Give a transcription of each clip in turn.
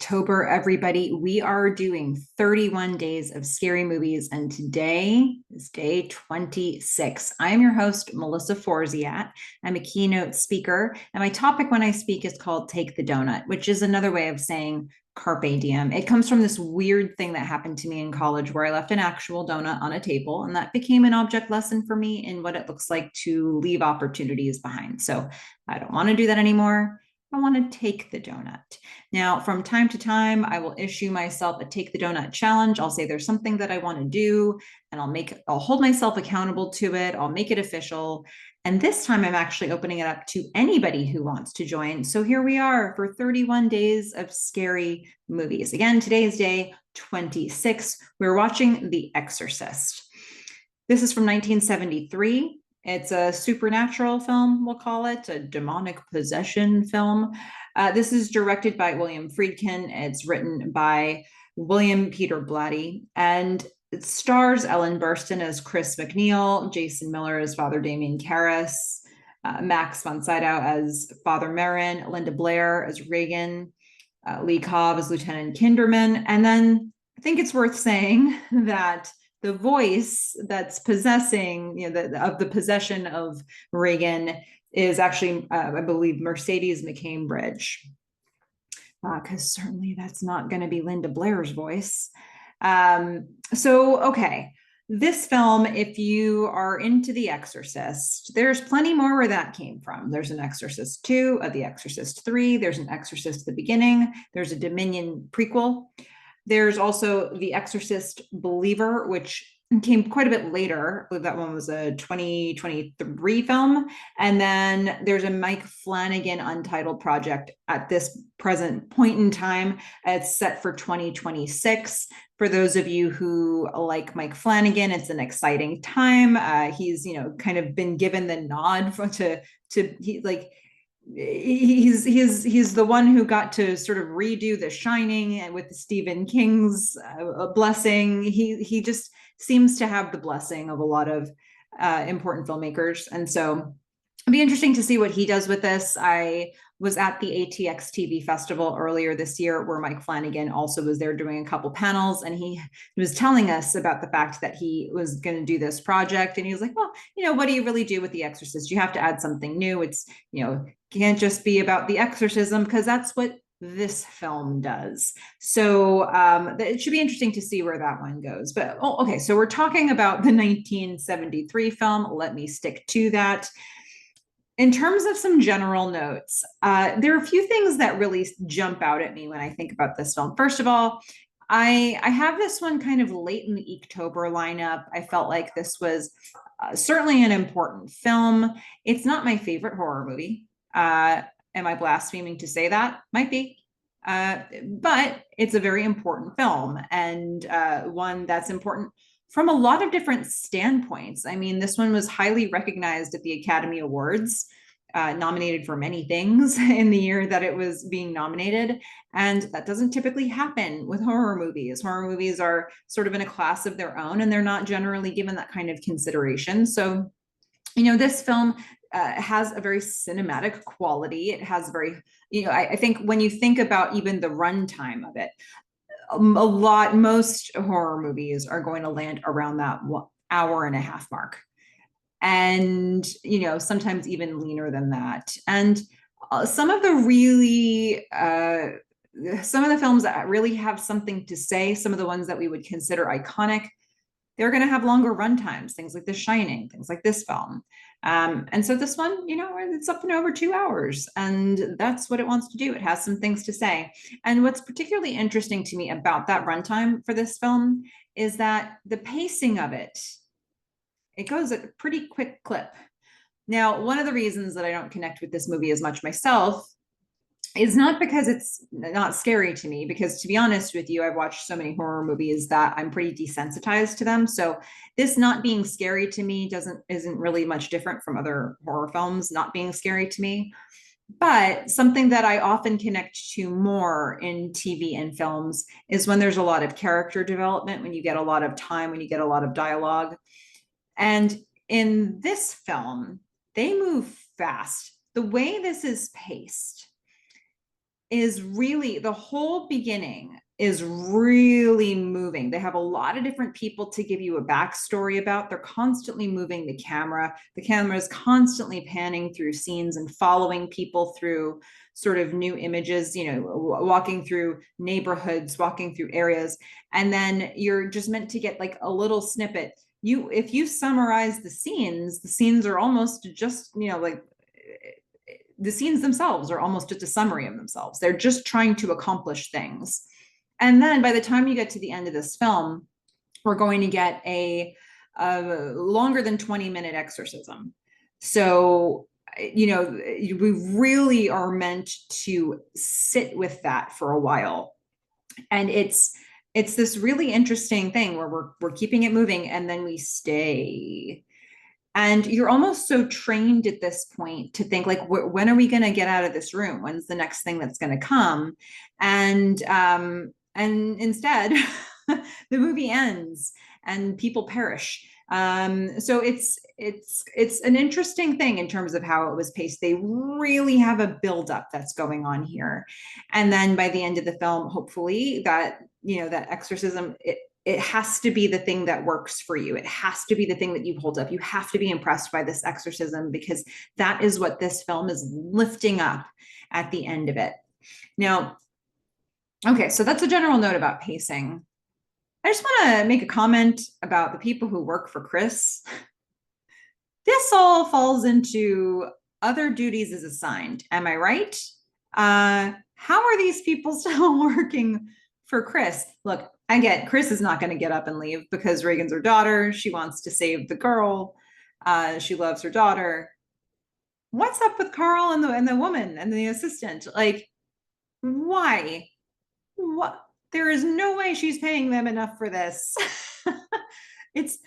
EEKtober, everybody. We are doing 31 days of scary movies, and today is day 26. I am your host, Melissa Forziat. I'm a keynote speaker, and my topic when I speak is called Take the Doughnut, which is another way of saying carpe diem. It comes from this weird thing that happened to me in college where I left an actual donut on a table, and that became an object lesson for me in what it looks like to leave opportunities behind. So I don't want to do that anymore. I want to take the donut. Now, from time to time, I will issue myself a take the donut challenge. I'll say there's something that I want to do, and I'll hold myself accountable to it. I'll make it official. And this time I'm actually opening it up to anybody who wants to join. So here we are for 31 days of scary movies. Again, today is day 26. We're watching The Exorcist. This is from 1973. It's a supernatural film, we'll call it, a demonic possession film. This is directed by William Friedkin. It's written by William Peter Blatty, and it stars Ellen Burstyn as Chris McNeil, Jason Miller as Father Damien Karras, Max von Sydow as Father Merrin, Linda Blair as Reagan, Lee Cobb as Lieutenant Kinderman. And then I think it's worth saying that the voice that's possessing, the possession of Reagan is actually, I believe, Mercedes McCambridge, because certainly that's not going to be Linda Blair's voice. Okay, this film, if you are into The Exorcist, there's plenty more where that came from. There's an Exorcist 2, The Exorcist 3, there's an Exorcist at the beginning, there's a Dominion prequel. There's also The Exorcist Believer, which came quite a bit later. I believe that one was a 2023 film. And then there's a Mike Flanagan untitled project at this present point in time. It's set for 2026. For those of you who like Mike Flanagan, it's an exciting time. He's, kind of been given the nod he's the one who got to sort of redo The Shining, and with Stephen King's blessing, he just seems to have the blessing of a lot of important filmmakers. And so it'll be interesting to see what he does with this. I was at the ATX TV festival earlier this year where Mike Flanagan also was there doing a couple panels, and he was telling us about the fact that he was going to do this project. And he was like, well, what do you really do with The Exorcist? You have to add something new. It's, can't just be about the exorcism, because that's what this film does. So it should be interesting to see where that one goes. But okay, so we're talking about the 1973 film. Let me stick to that. In terms of some general notes, there are a few things that really jump out at me when I think about this film. First of all, I have this one kind of late in the EEKtober lineup. I felt like this was certainly an important film. It's not my favorite horror movie. Am I blaspheming to say that? Might be. But it's a very important film, and one that's important from a lot of different standpoints. I mean, this one was highly recognized at the Academy Awards, nominated for many things in the year that it was being nominated. And that doesn't typically happen with horror movies. Horror movies are sort of in a class of their own, and they're not generally given that kind of consideration. So, this film has a very cinematic quality. It has very, I think when you think about even the runtime of it, most horror movies are going to land around that 1.5 hour mark. And, sometimes even leaner than that. And some of the films that really have something to say, some of the ones that we would consider iconic, they're going to have longer runtimes, things like The Shining, things like this film. And so this one, it's up and over 2 hours, and that's what it wants to do. It has some things to say. And what's particularly interesting to me about that runtime for this film is that the pacing of it goes at a pretty quick clip. Now, one of the reasons that I don't connect with this movie as much myself is not because it's not scary to me, because to be honest with you, I've watched so many horror movies that I'm pretty desensitized to them. So this not being scary to me isn't really much different from other horror films not being scary to me. But something that I often connect to more in TV and films is when there's a lot of character development, when you get a lot of time, when you get a lot of dialogue. And in this film, they move fast. The way this is paced, is really, the whole beginning is really moving. They have a lot of different people to give you a backstory about. They're constantly moving the camera. The camera is constantly panning through scenes and following people through sort of new images, you know, walking through neighborhoods, walking through areas. And then you're just meant to get like a little snippet. If you summarize the scenes are almost just, you know, like the scenes themselves are almost just a summary of themselves. They're just trying to accomplish things. And then by the time you get to the end of this film, we're going to get a longer than 20-minute exorcism. So, you know, we really are meant to sit with that for a while. And it's this really interesting thing where we're keeping it moving and then we stay. And you're almost so trained at this point to think like, when are we going to get out of this room? When's the next thing that's going to come? And instead, the movie ends and people perish. So it's an interesting thing in terms of how it was paced. They really have a buildup that's going on here, and then by the end of the film, hopefully that, you know, that exorcism, it has to be the thing that works for you. It has to be the thing that you hold up. You have to be impressed by this exorcism because that is what this film is lifting up at the end of it. Now, okay, so that's a general note about pacing. I just want to make a comment about the people who work for Chris. This all falls into other duties as assigned. Am I right? How are these people still working for Chris? Look, I get Chris is not going to get up and leave because Reagan's her daughter. She wants to save the girl. She loves her daughter. What's up with Carl and the woman and the assistant? Like, why? What? There is no way she's paying them enough for this. It's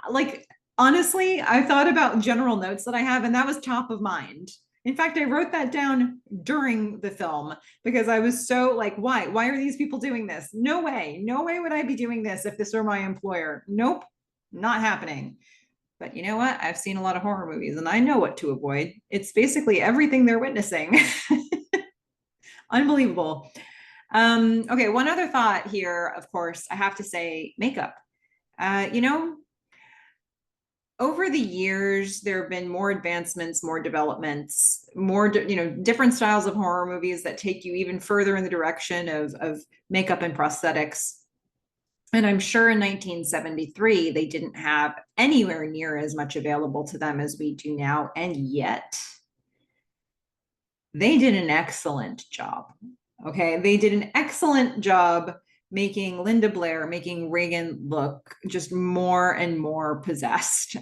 like, honestly, I thought about general notes that I have, and that was top of mind. In fact, I wrote that down during the film because I was so like, why? Why are these people doing this? No way. No way would I be doing this if this were my employer. Nope, not happening. But you know what? I've seen a lot of horror movies and I know what to avoid. It's basically everything they're witnessing. Unbelievable. Okay, one other thought here, of course, I have to say makeup. You know, over the years, there have been more advancements, more developments, more, you know, different styles of horror movies that take you even further in the direction of makeup and prosthetics. And I'm sure in 1973, they didn't have anywhere near as much available to them as we do now. And yet, they did an excellent job. Okay, they did an excellent job making Linda Blair, making Reagan look just more and more possessed.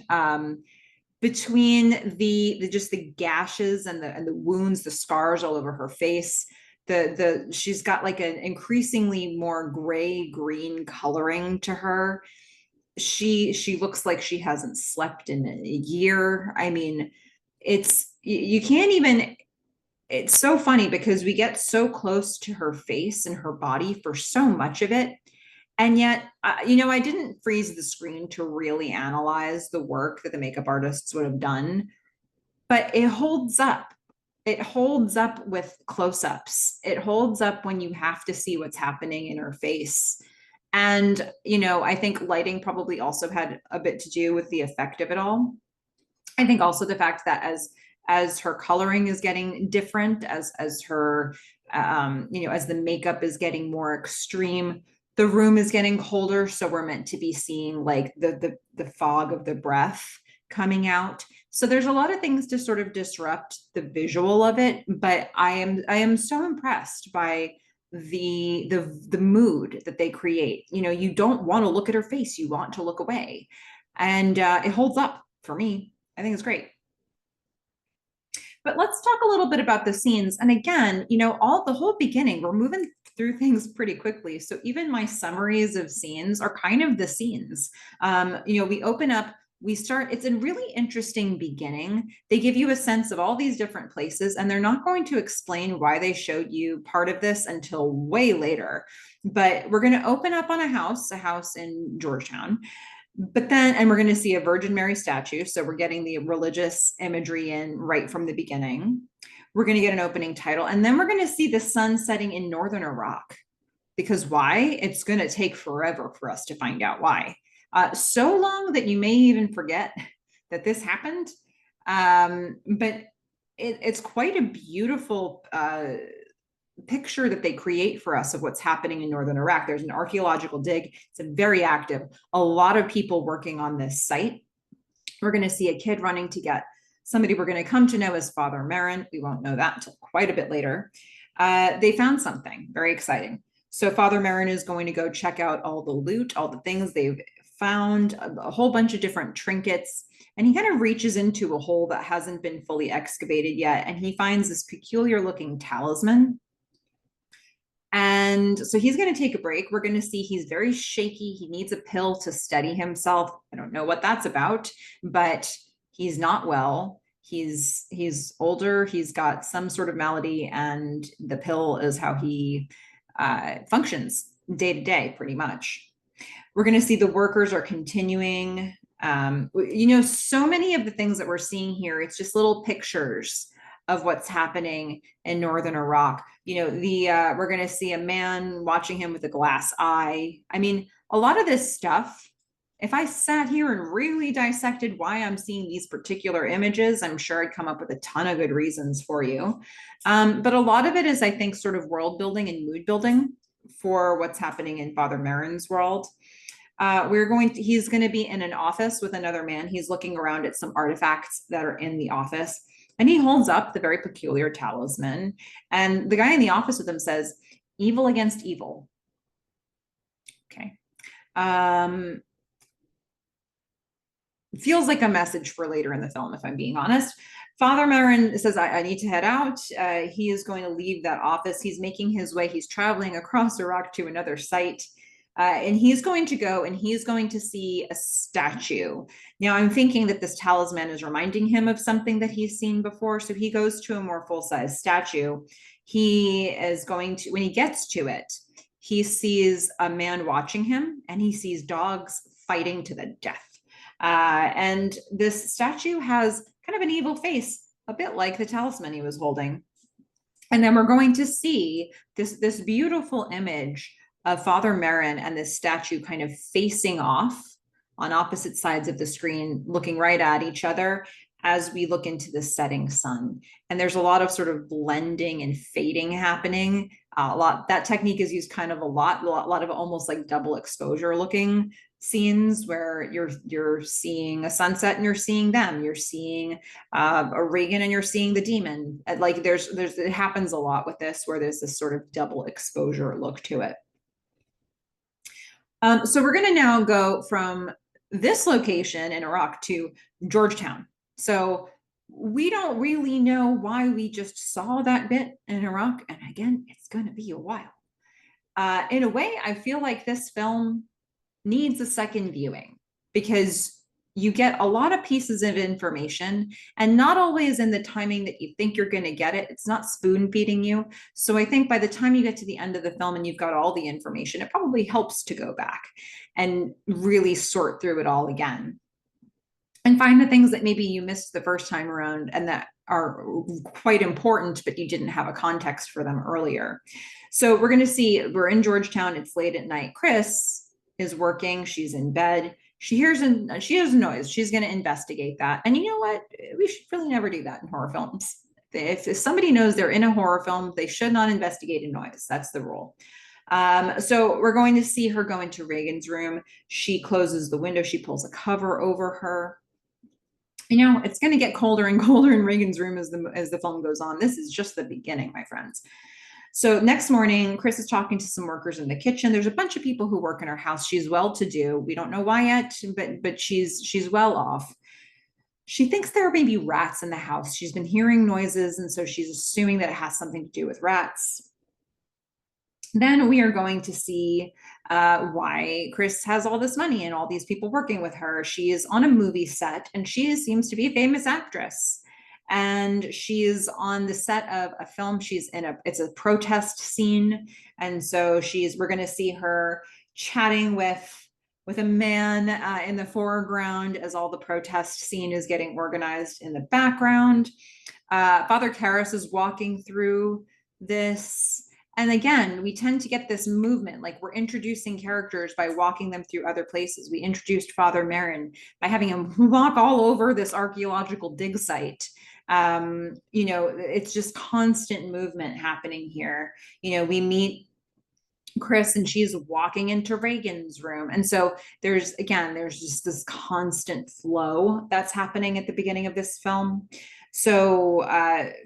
Between the just the gashes and the wounds, the scars all over her face, she's got like an increasingly more gray green coloring to her. She looks like she hasn't slept in a year. I mean, you can't even, it's so funny because we get so close to her face and her body for so much of it. And yet, you know, I didn't freeze the screen to really analyze the work that the makeup artists would have done, but it holds up. It holds up with close-ups. It holds up when you have to see what's happening in her face. And, you know, I think lighting probably also had a bit to do with the effect of it all. I think also the fact that as her coloring is getting different, as her you know, as the makeup is getting more extreme, the room is getting colder, so we're meant to be seeing like the fog of the breath coming out. So there's a lot of things to sort of disrupt the visual of it, but I am so impressed by the mood that they create. You know, you don't want to look at her face, you want to look away, and it holds up for me. I think it's great. But let's talk a little bit about the scenes. And again, you know, the whole beginning, we're moving through things pretty quickly. So even my summaries of scenes are kind of the scenes. You know, we open up, we start, it's a really interesting beginning. They give you a sense of all these different places, and they're not going to explain why they showed you part of this until way later. But we're going to open up on a house in Georgetown. But then, and we're going to see a Virgin Mary statue. So we're getting the religious imagery in right from the beginning. We're going to get an opening title, and then we're going to see the sun setting in northern Iraq. Because why? It's going to take forever for us to find out why. So long that you may even forget that this happened. But it's quite a beautiful picture that they create for us of what's happening in northern Iraq. There's an archaeological dig. It's very active. A lot of people working on this site. We're going to see a kid running to get somebody we're going to come to know as Father Merrin. We won't know that until quite a bit later. They found something very exciting. So Father Merrin is going to go check out all the loot, all the things they've found, a whole bunch of different trinkets. And he kind of reaches into a hole that hasn't been fully excavated yet. And he finds this peculiar looking talisman. And so he's going to take a break. We're going to see he's very shaky. He needs a pill to steady himself. I don't know what that's about, but he's not well. He's older. He's got some sort of malady, and the pill is how he functions day to day, pretty much. We're going to see the workers are continuing. So many of the things that we're seeing here, it's just little pictures of what's happening in northern Iraq. We're going to see a man watching him with a glass eye. I mean, a lot of this stuff, if I sat here and really dissected why I'm seeing these particular images, I'm sure I'd come up with a ton of good reasons for you. But a lot of it is, I think, sort of world building and mood building for what's happening in Father Merrin's world. He's going to be in an office with another man. He's looking around at some artifacts that are in the office. And he holds up the very peculiar talisman. And the guy in the office with him says, "Evil against evil." Okay. Feels like a message for later in the film, if I'm being honest. Father Merrin says, I need to head out. He is going to leave that office. He's making his way. He's traveling across Iraq to another site. And he's going to go and he's going to see a statue. Now, I'm thinking that this talisman is reminding him of something that he's seen before. So he goes to a more full-size statue. He is going to, when he gets to it, he sees a man watching him, and he sees dogs fighting to the death. And this statue has kind of an evil face, a bit like the talisman he was holding. And then we're going to see this beautiful image of Father Merrin and this statue kind of facing off on opposite sides of the screen, looking right at each other as we look into the setting sun. And there's a lot of sort of blending and fading happening. That technique is used kind of a lot of almost like double exposure looking scenes where you're seeing a sunset and you're seeing them, you're seeing a Reagan and you're seeing the demon. Like it happens a lot with this, where there's this sort of double exposure look to it. So we're going to now go from this location in Iraq to Georgetown. So we don't really know why we just saw that bit in Iraq. And again, it's going to be a while. In a way, I feel like this film needs a second viewing, because you get a lot of pieces of information, and not always in the timing that you think you're going to get it. It's not spoon feeding you. So I think by the time you get to the end of the film and you've got all the information, it probably helps to go back and really sort through it all again and find the things that maybe you missed the first time around and that are quite important, but you didn't have a context for them earlier. So we're going to see, we're in Georgetown. It's late at night. Chris is working. She's in bed. She hears a noise. She's going to investigate that. And you know what? We should really never do that in horror films. If somebody knows they're in a horror film, they should not investigate a noise. That's the rule. So we're going to see her go into Reagan's room. She closes the window. She pulls a cover over her. It's going to get colder and colder in Reagan's room as the film goes on. This is just the beginning, my friends. So next morning, Chris is talking to some workers in the kitchen. There's a bunch of people who work in her house. She's well-to-do. We don't know why yet, but she's well off. She thinks there may be rats in the house. She's been hearing noises, and so she's assuming that it has something to do with rats. Then we are going to see why Chris has all this money and all these people working with her. She is on a movie set, and she seems to be a famous actress. And she's on the set of a film. It's a protest scene. And so we're going to see her chatting with with a man in the foreground as all the protest scene is getting organized in the background. Father Karras is walking through this. And again, we tend to get this movement, like we're introducing characters by walking them through other places. We introduced Father Marin by having him walk all over this archaeological dig site. You know, it's just constant movement happening here. You know, we meet Chris and she's walking into Reagan's room. And so there's just this constant flow that's happening at the beginning of this film. So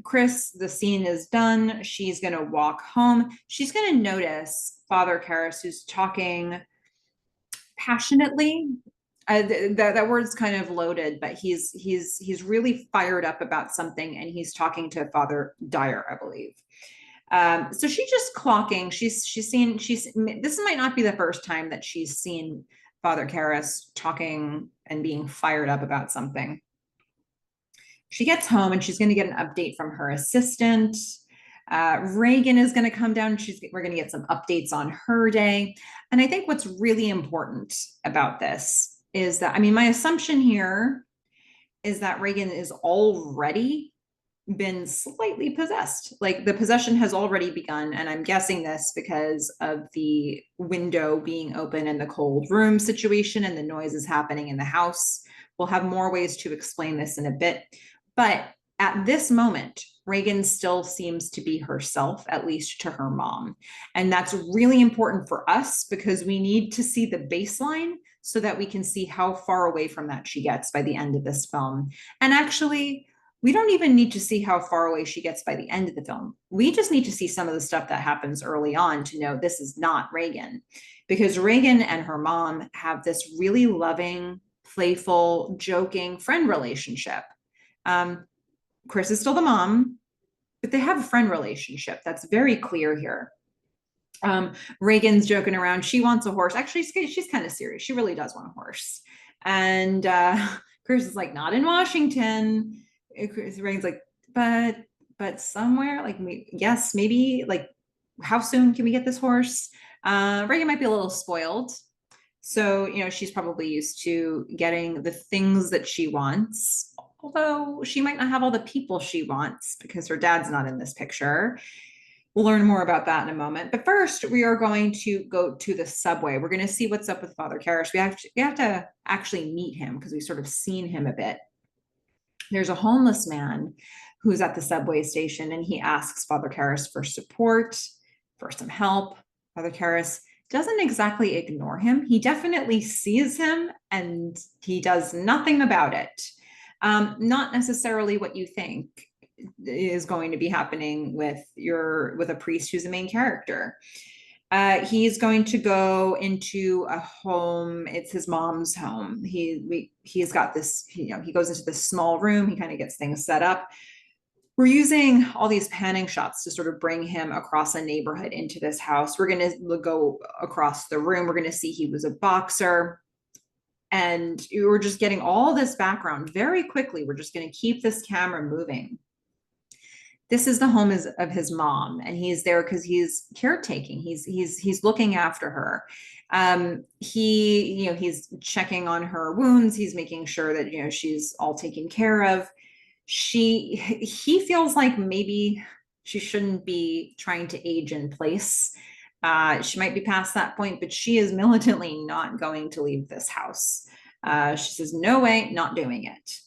Chris, the scene is done. She's going to walk home. She's going to notice Father Karras, who's talking passionately. That word's kind of loaded, but he's really fired up about something, and he's talking to Father Dyer, I believe. So she's just clocking. This might not be the first time that she's seen Father Karras talking and being fired up about something. She gets home and she's going to get an update from her assistant. Reagan is going to come down. We're going to get some updates on her day. And I think what's really important about this is that, I mean, my assumption here is that Reagan is already been slightly possessed. Like the possession has already begun. And I'm guessing this because of the window being open and the cold room situation and the noises happening in the house. We'll have more ways to explain this in a bit. But at this moment, Reagan still seems to be herself, at least to her mom. And that's really important for us because we need to see the baseline so that we can see how far away from that she gets by the end of this film. And actually, we don't even need to see how far away she gets by the end of the film. We just need to see some of the stuff that happens early on to know this is not Reagan, because Reagan and her mom have this really loving, playful, joking friend relationship. Chris is still the mom, but they have a friend relationship. That's very clear here. Reagan's joking around. She wants a horse. Actually, she's kind of serious. She really does want a horse. And Chris is like, not in Washington. Reagan's like, but somewhere, like, yes, maybe, like, how soon can we get this horse? Reagan might be a little spoiled. So, you know, she's probably used to getting the things that she wants, although she might not have all the people she wants because her dad's not in this picture. We'll learn more about that in a moment. But first, we are going to go to the subway. We're going to see what's up with Father Karras. We have to actually meet him because we've sort of seen him a bit. There's a homeless man who's at the subway station, and he asks Father Karras for support, for some help. Father Karras doesn't exactly ignore him. He definitely sees him, and he does nothing about it. Not necessarily what you think is going to be happening with a priest who's the main character. He's going to go into a home. It's his mom's home. He's got this, he goes into this small room. He kind of gets things set up. We're using all these panning shots to sort of bring him across a neighborhood into this house. We're going to go across the room. We're going to see he was a boxer. And we're just getting all this background very quickly. We're just going to keep this camera moving. This is the home of his mom, and he's there because he's caretaking. He's looking after her. He's checking on her wounds. He's making sure that she's all taken care of. He feels like maybe she shouldn't be trying to age in place. She might be past that point, but she is militantly not going to leave this house. She says, no way, not doing it.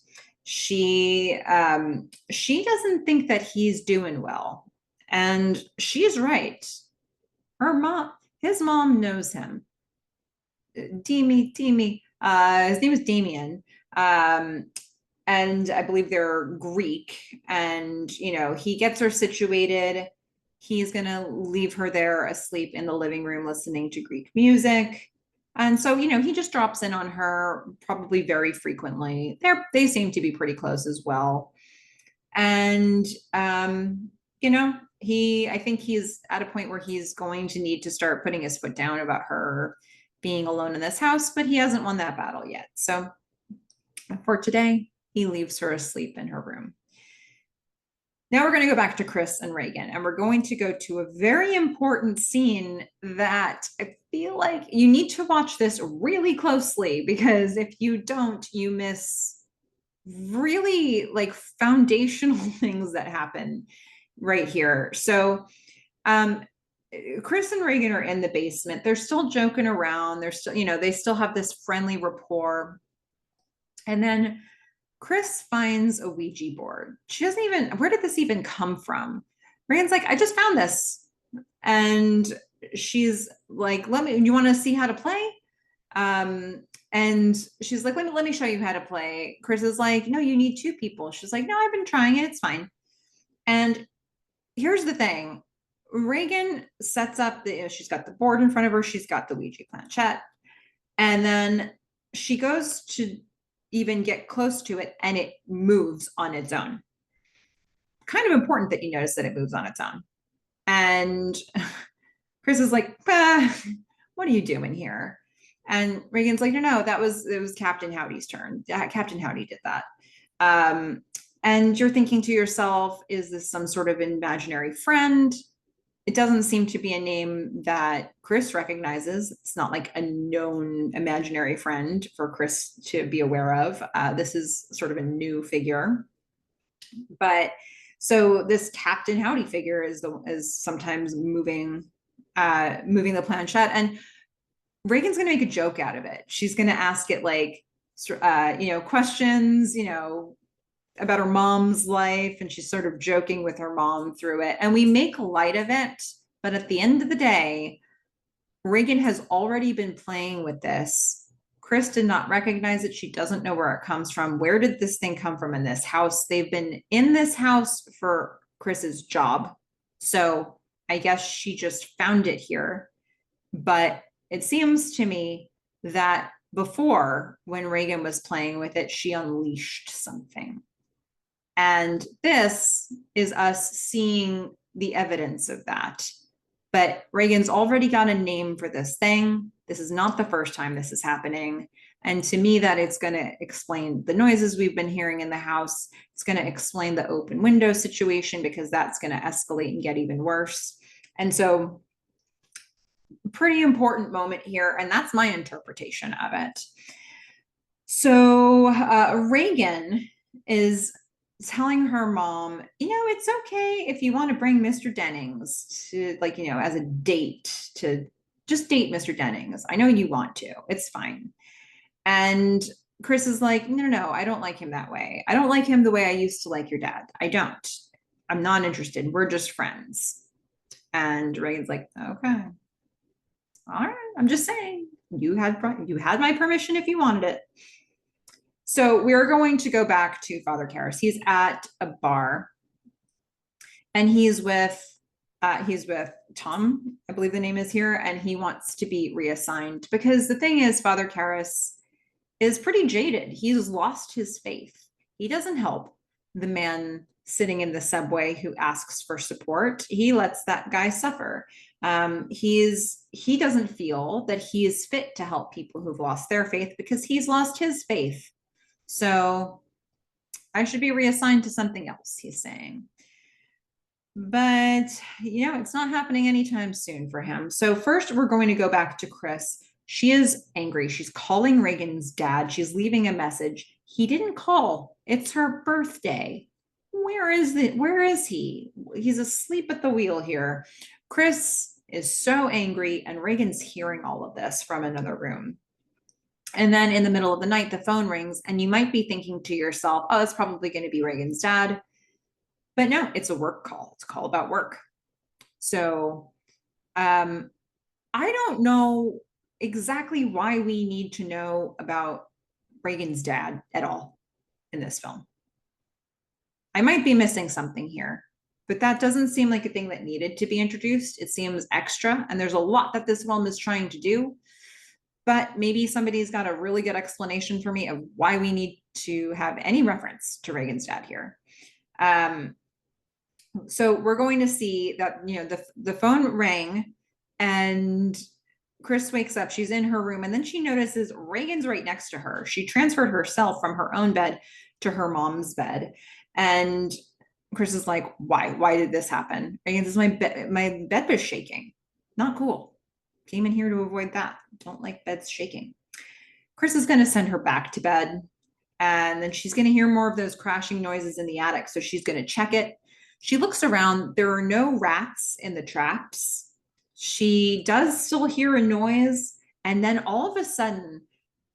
She doesn't think that he's doing well. And she's right. His mom knows him. Demi, his name is Damien. And I believe they're Greek. And, he gets her situated. He's going to leave her there asleep in the living room listening to Greek music. And so, he just drops in on her probably very frequently. They seem to be pretty close as well. And, I think he's at a point where he's going to need to start putting his foot down about her being alone in this house, but he hasn't won that battle yet. So for today, he leaves her asleep in her room. Now we're going to go back to Chris and Reagan, and we're going to go to a very important scene that I feel like you need to watch this really closely, because if you don't, you miss really like foundational things that happen right here. So Chris and Reagan are in the basement. They're still joking around. They're still, they still have this friendly rapport. And then Chris finds a Ouija board. She doesn't even, where did this even come from? Reagan's like, I just found this. And she's like, you want to see how to play? And she's like, let me show you how to play. Chris is like, no, you need two people. She's like, no, I've been trying it. It's fine. And here's the thing. Reagan sets up she's got the board in front of her. She's got the Ouija planchette. And then she goes to even get close to it, and it moves on its own. Kind of important that you notice that it moves on its own. And Chris is like, what are you doing here? And Reagan's like, no, it was Captain Howdy's turn. Captain Howdy did that. And you're thinking to yourself, is this some sort of imaginary friend? It doesn't seem to be a name that Chris recognizes. It's not like a known imaginary friend for Chris to be aware of. This is sort of a new figure. But so this Captain Howdy figure is sometimes moving the planchette, and Reagan's going to make a joke out of it. She's going to ask it like, questions, about her mom's life, and she's sort of joking with her mom through it. And we make light of it, but at the end of the day, Reagan has already been playing with this. Chris did not recognize it. She doesn't know where it comes from. Where did this thing come from in this house? They've been in this house for Chris's job. So I guess she just found it here. But it seems to me that before, when Reagan was playing with it, she unleashed something. And this is us seeing the evidence of that. But Reagan's already got a name for this thing. This is not the first time this is happening. And to me, that it's going to explain the noises we've been hearing in the house. It's going to explain the open window situation, because that's going to escalate and get even worse. And so, pretty important moment here. And that's my interpretation of it. So Reagan is telling her mom, it's okay if you want to bring Mr. Dennings to, as a date, to just date Mr. Dennings. I know you want to. It's fine. And Chris is like, no, I don't like him that way. I don't like him the way I used to like your dad. I don't. I'm not interested. We're just friends. And Reagan's like, okay. All right. I'm just saying, you had my permission if you wanted it. So we're going to go back to Father Karras. He's at a bar, and he's with Tom, I believe the name is here, and he wants to be reassigned, because the thing is, Father Karras is pretty jaded. He's lost his faith. He doesn't help the man sitting in the subway who asks for support. He lets that guy suffer. He doesn't feel that he is fit to help people who've lost their faith, because he's lost his faith. So I should be reassigned to something else, he's saying. But, it's not happening anytime soon for him. So first, we're going to go back to Chris. She is angry. She's calling Reagan's dad. She's leaving a message. He didn't call. It's her birthday. Where is he? He's asleep at the wheel here. Chris is so angry, and Reagan's hearing all of this from another room. And then in the middle of the night, the phone rings, and you might be thinking to yourself, oh, it's probably going to be Reagan's dad. But no, it's a work call. It's a call about work. So I don't know exactly why we need to know about Reagan's dad at all in this film. I might be missing something here, but that doesn't seem like a thing that needed to be introduced. It seems extra, and there's a lot that this film is trying to do. But maybe somebody's got a really good explanation for me of why we need to have any reference to Reagan's dad here. So we're going to see that, the phone rang, and Chris wakes up. She's in her room, and then she notices Reagan's right next to her. She transferred herself from her own bed to her mom's bed. And Chris is like, why did this happen? Reagan says, my bed was shaking. Not cool. Came in here to avoid that. Don't like beds shaking. Chris is going to send her back to bed. And then she's going to hear more of those crashing noises in the attic. So she's going to check it. She looks around. There are no rats in the traps. She does still hear a noise. And then all of a sudden,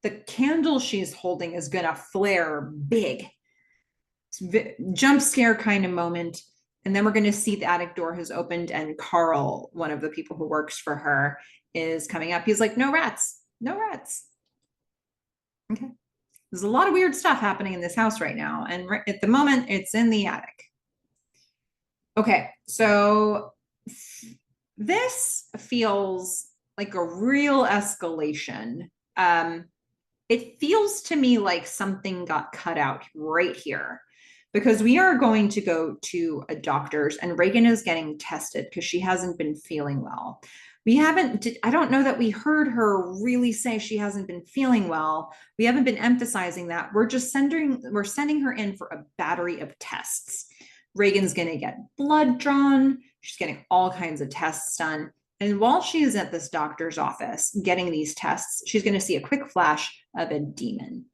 the candle she's holding is going to flare big. Jump scare kind of moment. And then we're going to see the attic door has opened and Carl, one of the people who works for her, is coming up. He's like, no rats, no rats. Okay. There's a lot of weird stuff happening in this house right now. And at the moment, it's in the attic. Okay, so this feels like a real escalation. It feels to me like something got cut out right here because we are going to go to a doctor's and Reagan is getting tested because she hasn't been feeling well. I don't know that we heard her really say she hasn't been feeling well. We haven't been emphasizing that. We're sending her in for a battery of tests. Reagan's going to get blood drawn. She's getting all kinds of tests done. And while she is at this doctor's office getting these tests, she's going to see a quick flash of a demon.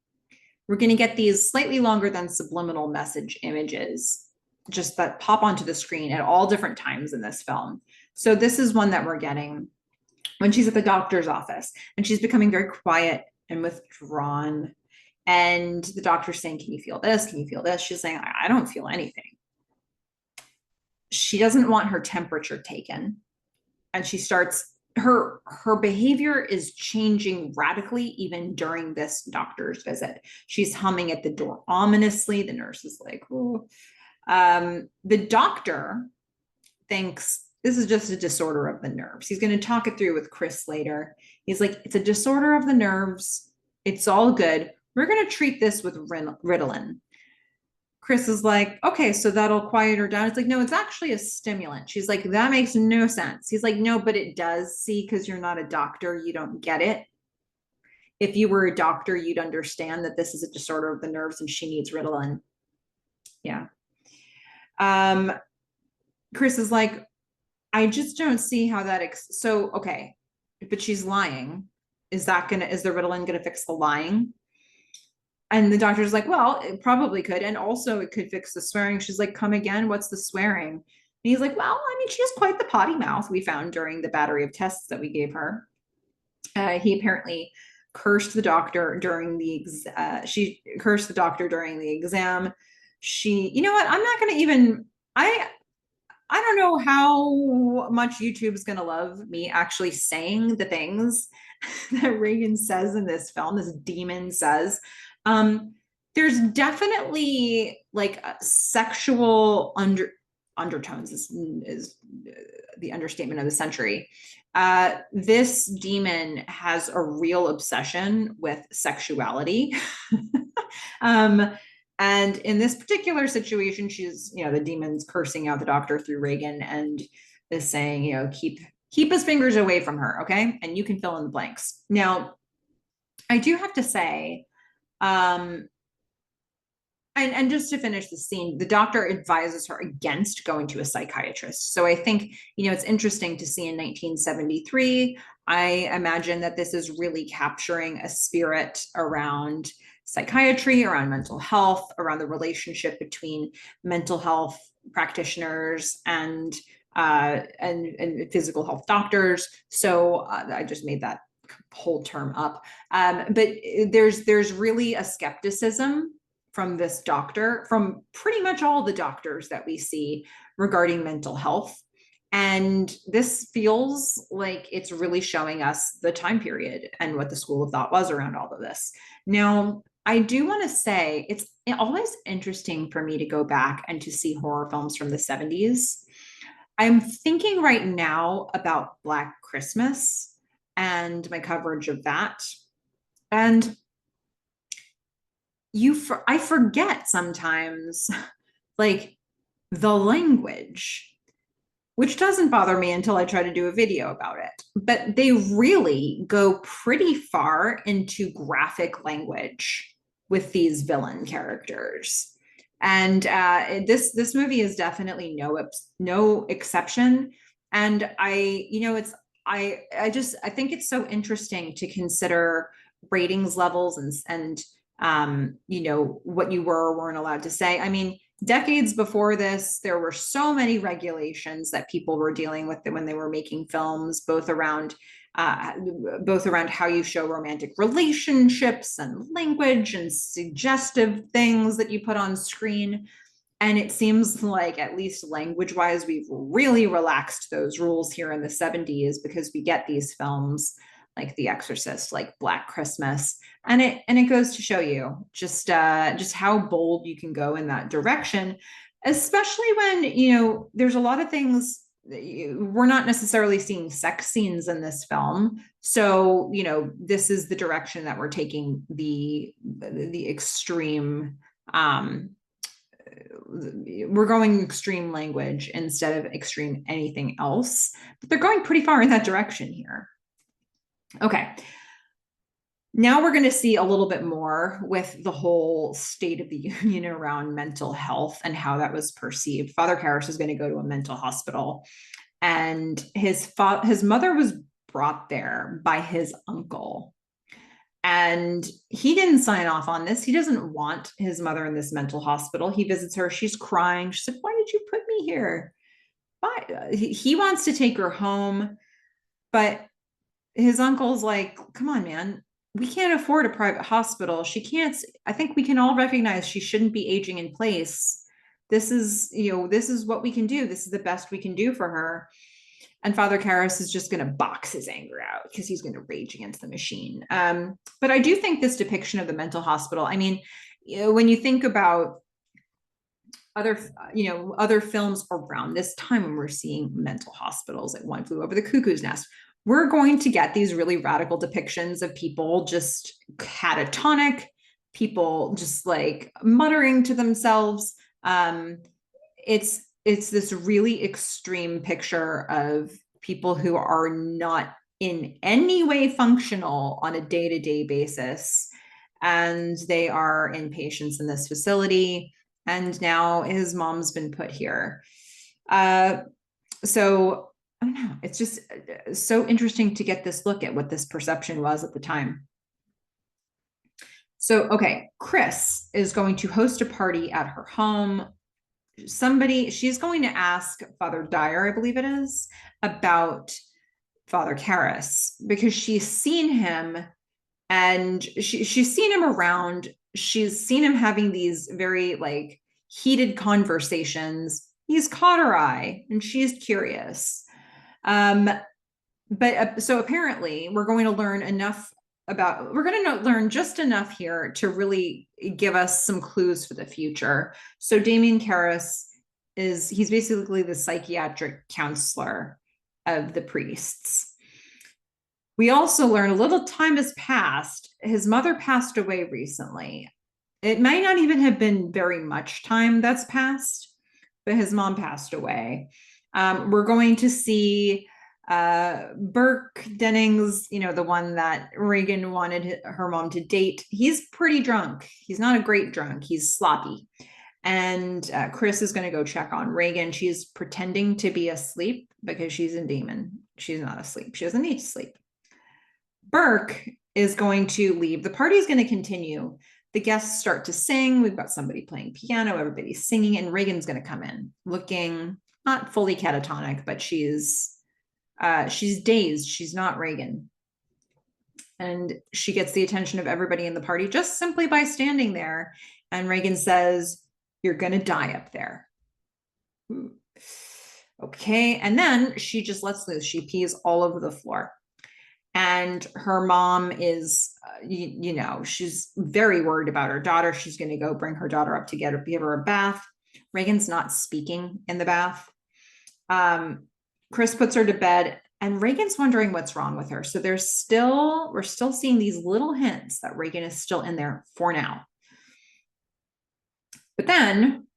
We're going to get these slightly longer than subliminal message images just that pop onto the screen at all different times in this film. So this is one that we're getting when she's at the doctor's office and she's becoming very quiet and withdrawn. And the doctor's saying, can you feel this? Can you feel this? She's saying, I don't feel anything. She doesn't want her temperature taken. And she starts, her behavior is changing radically even during this doctor's visit. She's humming at the door ominously. The nurse is like, oh. The doctor thinks this is just a disorder of the nerves. He's going to talk it through with Chris later. He's like, it's a disorder of the nerves. It's all good. We're going to treat this with Ritalin. Chris is like, okay, so that'll quiet her down. It's like, no, it's actually a stimulant. She's like, that makes no sense. He's like, no, but it does. See, because you're not a doctor, you don't get it. If you were a doctor, you'd understand that this is a disorder of the nerves and she needs Ritalin. Yeah. Chris is like, I just don't see how that, so, okay, but she's lying. Is the Ritalin gonna fix the lying? And the doctor's like, well, it probably could. And also it could fix the swearing. She's like, come again, what's the swearing? And he's like, well, I mean, she has quite the potty mouth we found during the battery of tests that we gave her. He apparently cursed the doctor during the, she cursed the doctor during the exam. You know what, I'm not gonna even, I don't know how much YouTube's going to love me actually saying the things that Reagan says in this film, this demon says. There's definitely like sexual undertones is the understatement of the century. This demon has a real obsession with sexuality. And in this particular situation, she's, the demon's cursing out the doctor through Reagan and is saying, keep his fingers away from her, okay? And you can fill in the blanks. Now, I do have to say, and just to finish the scene, the doctor advises her against going to a psychiatrist. So I think, it's interesting to see in 1973, I imagine that this is really capturing a spirit around psychiatry, around mental health, around the relationship between mental health practitioners and physical health doctors. So I just made that whole term up. But there's really a skepticism from this doctor, from pretty much all the doctors that we see regarding mental health. And this feels like it's really showing us the time period and what the school of thought was around all of this. Now, I do want to say it's always interesting for me to go back and to see horror films from the 70s. I'm thinking right now about Black Christmas and my coverage of that. And I forget sometimes, like, the language, which doesn't bother me until I try to do a video about it. But they really go pretty far into graphic language with these villain characters. And this movie is definitely no exception. And I think it's so interesting to consider ratings levels and you know, what you were or weren't allowed to say. I mean, decades before this, there were so many regulations that people were dealing with when they were making films, uh, both around how you show romantic relationships and language and suggestive things that you put on screen. And it seems like, at least language wise, we've really relaxed those rules here in the 70s, because we get these films like The Exorcist, like Black Christmas. And it goes to show you just how bold you can go in that direction, especially when, you know, there's a lot of things. We're not necessarily seeing sex scenes in this film. So, you know, this is the direction that we're taking the extreme we're going extreme language instead of extreme anything else, but they're going pretty far in that direction here. Okay. Now we're going to see a little bit more with the whole state of the union around mental health and how that was perceived. Father Karras is going to go to a mental hospital, and his mother was brought there by his uncle. And he didn't sign off on this. He doesn't want his mother in this mental hospital. He visits her. She's crying. She's like, "Why did you put me here?" Why? He wants to take her home. But his uncle's like, "Come on, man. We can't afford a private hospital. She can't. I think we can all recognize she shouldn't be aging in place. This is, you know, this is what we can do. This is the best we can do for her." And Father Karras is just going to box his anger out because he's going to rage against the machine. But I do think this depiction of the mental hospital, I mean, you know, when you think about other films around this time when we're seeing mental hospitals, like One Flew Over the Cuckoo's Nest, we're going to get these really radical depictions of people just catatonic, people just like muttering to themselves. It's this really extreme picture of people who are not in any way functional on a day-to-day basis, and they are inpatients in this facility, and now his mom's been put here. So I don't know, it's just so interesting to get this look at what this perception was at the time. So, okay, Chris is going to host a party at her home. She's going to ask Father Dyer, I believe it is, about Father Karras, because she's seen him, and she's seen him around. She's seen him having these very like heated conversations. He's caught her eye, and she's curious. So apparently we're going to learn just enough here to really give us some clues for the future. So Damien Karras he's basically the psychiatric counselor of the priests. We also learn a little time has passed. His mother passed away recently. It might not even have been very much time that's passed, but his mom passed away. We're going to see Burke Dennings, you know, the one that Regan wanted her mom to date. He's pretty drunk. He's not a great drunk. He's sloppy. And Chris is going to go check on Regan. She's pretending to be asleep because she's a demon. She's not asleep. She doesn't need to sleep. Burke is going to leave. The party is going to continue. The guests start to sing. We've got somebody playing piano. Everybody's singing. And Regan's going to come in looking not fully catatonic, but she's dazed. She's not Regan. And she gets the attention of everybody in the party just simply by standing there. And Regan says, "You're going to die up there." Okay. And then she just lets loose. She pees all over the floor. And her mom is, you know, she's very worried about her daughter. She's going to go bring her daughter up to give her a bath. Regan's not speaking in the bath. Chris puts her to bed, and Regan's wondering what's wrong with her. So we're still seeing these little hints that Regan is still in there for now. But then,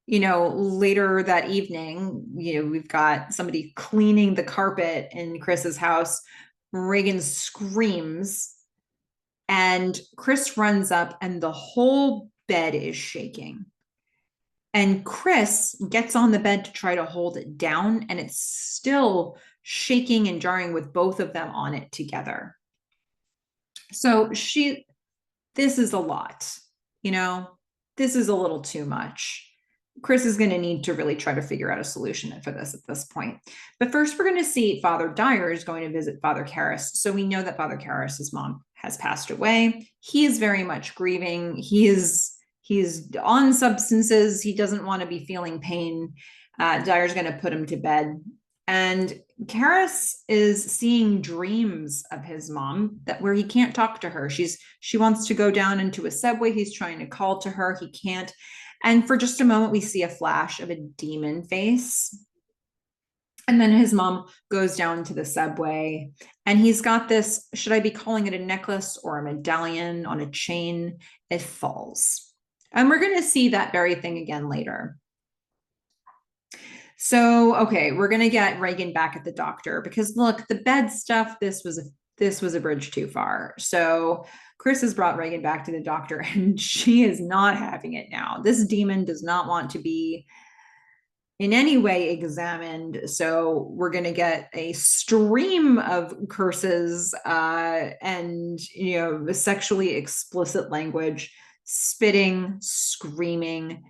you know, later that evening, you know, we've got somebody cleaning the carpet in Chris's house. Regan screams, and Chris runs up, and the whole bed is shaking. And Chris gets on the bed to try to hold it down, and it's still shaking and jarring with both of them on it together. So this is a lot, this is a little too much. Chris is going to need to really try to figure out a solution for this at this point. But first, we're going to see Father Dyer is going to visit Father Karras. So we know that Father Karras' mom has passed away. He is very much grieving. He's on substances. He doesn't want to be feeling pain. Dyer's going to put him to bed. And Karras is seeing dreams of his mom where he can't talk to her. She wants to go down into a subway. He's trying to call to her. He can't. And for just a moment, we see a flash of a demon face. And then his mom goes down to the subway, and he's got this, should I be calling it a necklace or a medallion on a chain? It falls. And we're going to see that very thing again later. So, okay, we're going to get Regan back at the doctor because look, the bed stuff, this was a bridge too far. So Chris has brought Regan back to the doctor, and she is not having it now. This demon does not want to be in any way examined. So we're going to get a stream of curses and, sexually explicit language, spitting, screaming,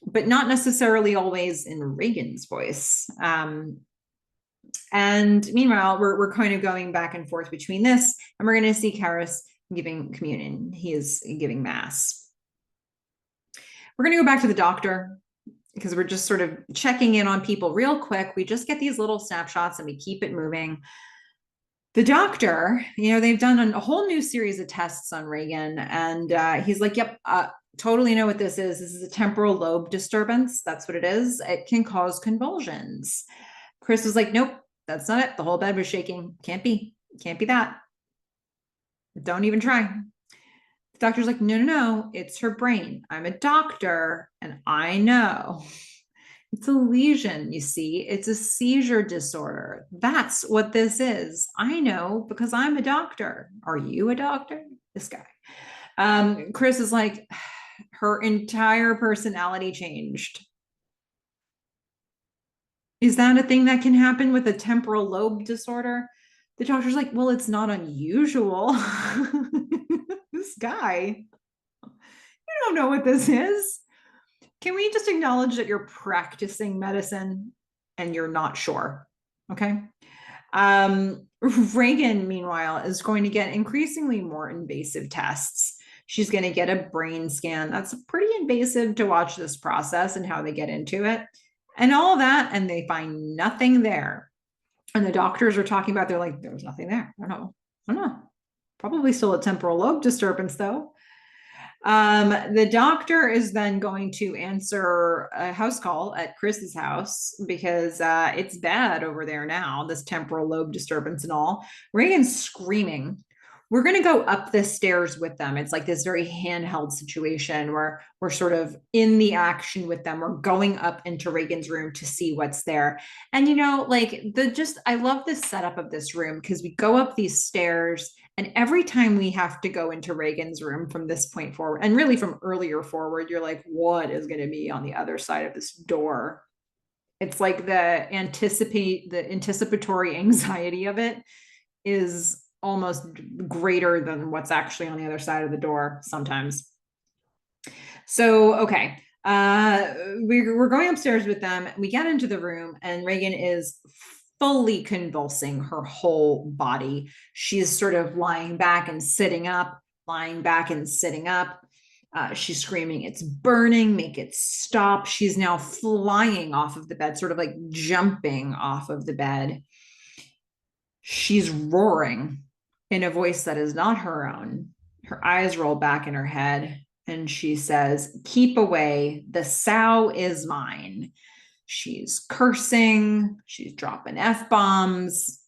but not necessarily always in Regan's voice. And meanwhile, we're kind of going back and forth between this, and we're going to see Karras giving communion. He is giving mass. We're going to go back to the doctor because we're just sort of checking in on people real quick. We just get these little snapshots and we keep it moving. The doctor, they've done a whole new series of tests on Regan, and he's like, yep, totally know what this is. This is a temporal lobe disturbance. That's what it is. It can cause convulsions. Chris was like, nope, that's not it. The whole bed was shaking. Can't be that. Don't even try. The doctor's like, no, it's her brain. I'm a doctor and I know. It's a lesion, you see. It's a seizure disorder. That's what this is. I know because I'm a doctor. Are you a doctor? This guy. Chris is like, her entire personality changed. Is that a thing that can happen with a temporal lobe disorder? The doctor's like, well, it's not unusual. This guy, you don't know what this is. Can we just acknowledge that you're practicing medicine and you're not sure? Okay. Regan, meanwhile, is going to get increasingly more invasive tests. She's going to get a brain scan. That's pretty invasive to watch this process and how they get into it and all that. And they find nothing there. And the doctors are talking about, they're like, there's nothing there. I don't know. Probably still a temporal lobe disturbance though. The doctor is then going to answer a house call at Chris's house because it's bad over there now, this temporal lobe disturbance and all. Regan's screaming. We're going to go up the stairs with them. It's like this very handheld situation where we're sort of in the action with them. We're going up into Regan's room to see what's there. And, I love the setup of this room because we go up these stairs, and every time we have to go into Regan's room from this point forward, and really from earlier forward, you're like, what is going to be on the other side of this door? It's like the anticipatory anxiety of it is almost greater than what's actually on the other side of the door sometimes. So, okay. We're going upstairs with them. We get into the room, and Regan is fully convulsing her whole body. She's sort of lying back and sitting up, lying back and sitting up. She's screaming, it's burning, make it stop. She's now flying off of the bed, sort of like jumping off of the bed. She's roaring in a voice that is not her own. Her eyes roll back in her head, and she says, keep away, the sow is mine. She's cursing, she's dropping F-bombs.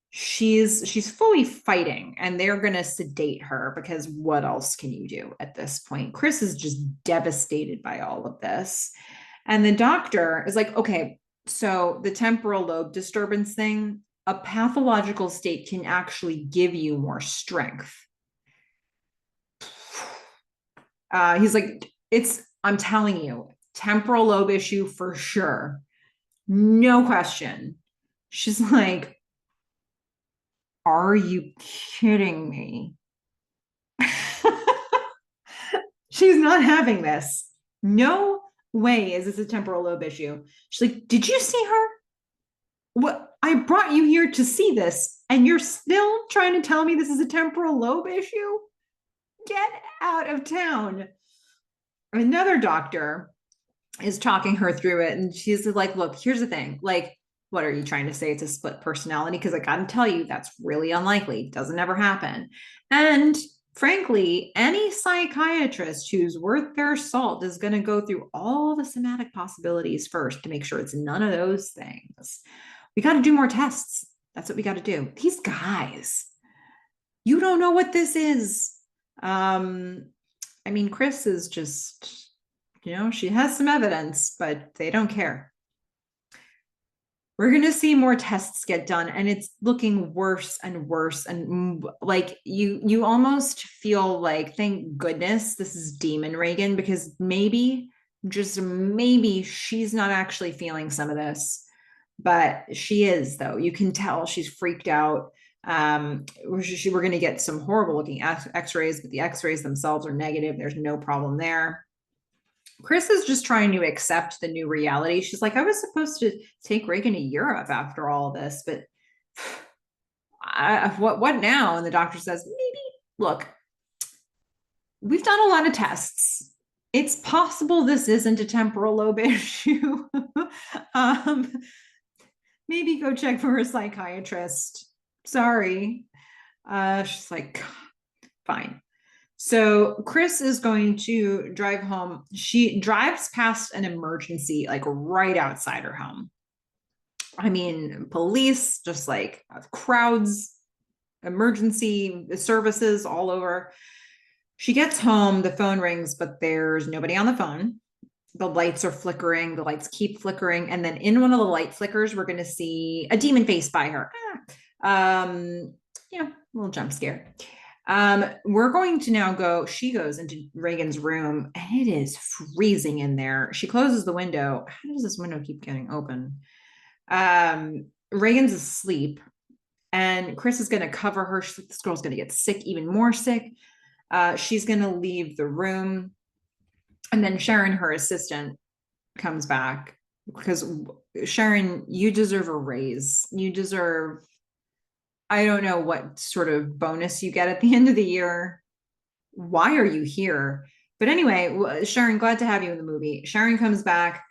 She's fully fighting, and they're going to sedate her because what else can you do at this point? Chris is just devastated by all of this. And the doctor is like, okay, so the temporal lobe disturbance thing, a pathological state can actually give you more strength. He's like, I'm telling you, temporal lobe issue for sure. No question. She's like, are you kidding me? She's not having this. No way is this a temporal lobe issue. She's like, did you see her? What? I brought you here to see this, and you're still trying to tell me this is a temporal lobe issue? Get out of town. Another doctor is talking her through it, and she's like, look, here's the thing. Like, what are you trying to say? It's a split personality? Because I gotta tell you, that's really unlikely. Doesn't ever happen. And frankly, any psychiatrist who's worth their salt is going to go through all the somatic possibilities first to make sure it's none of those things. We got to do more tests. That's what we got to do. These guys, you don't know what this is. I mean, Chris is just, she has some evidence, but they don't care. We're going to see more tests get done, and it's looking worse and worse. And like you almost feel like, thank goodness this is Demon Reagan, because maybe, just maybe, she's not actually feeling some of this, but she is, though. You can tell she's freaked out. We're going to get some horrible looking x-rays, but the x-rays themselves are negative. There's no problem there. Chris is just trying to accept the new reality. She's like, I was supposed to take Reagan to Europe after all this, but what now? And the doctor says, maybe, look, we've done a lot of tests. It's possible this isn't a temporal lobe issue. Maybe go check for a psychiatrist. Sorry. She's like, fine. So Chris is going to drive home. She drives past an emergency, like right outside her home. I mean, police, just like crowds, emergency services all over. She gets home, the phone rings, but there's nobody on the phone. The lights are flickering, the lights keep flickering. And then in one of the light flickers, we're going to see a demon face by her. A little jump scare. We're going to now go, she goes into Reagan's room, and it is freezing in there. She closes the window. How does this window keep getting open? Reagan's asleep, and Chris is going to cover her. She's like, this girl's going to get sick, even more sick. She's going to leave the room. And then Sharon, her assistant, comes back, because Sharon, you deserve a raise. You deserve, I don't know what sort of bonus you get at the end of the year. Why are you here? But anyway, Sharon, glad to have you in the movie. Sharon comes back.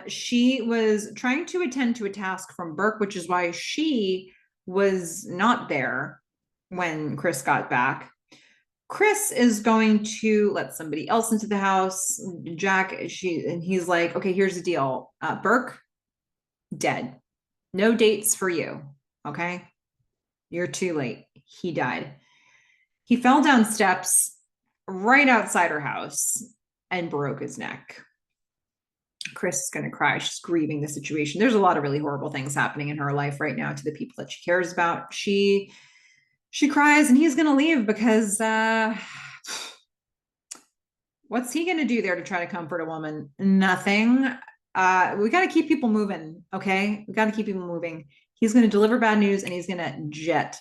She was trying to attend to a task from Burke, which is why she was not there when Chris got back. Chris is going to let somebody else into the house. Jack, and he's like, okay, here's the deal. Burke, dead. No dates for you. Okay. You're too late. He died. He fell down steps right outside her house and broke his neck. Chris is going to cry. She's grieving the situation. There's a lot of really horrible things happening in her life right now to the people that she cares about. She cries, and he's going to leave because what's he going to do there to try to comfort a woman? Nothing. We got to keep people moving. Okay. We got to keep people moving. He's going to deliver bad news, and he's going to jet.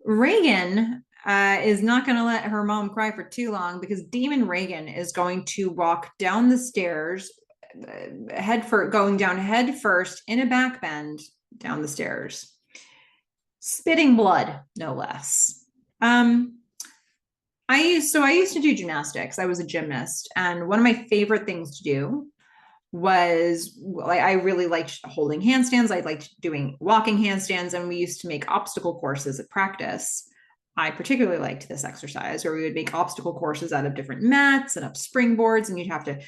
Reagan is not going to let her mom cry for too long, because Demon Reagan is going to walk down the stairs, going down head first in a back bend down the stairs. Spitting blood, no less. I used to do gymnastics. I was a gymnast, and one of my favorite things to do was, I really liked holding handstands. I liked doing walking handstands, and we used to make obstacle courses at practice. I particularly liked this exercise where we would make obstacle courses out of different mats and up springboards, and you'd have to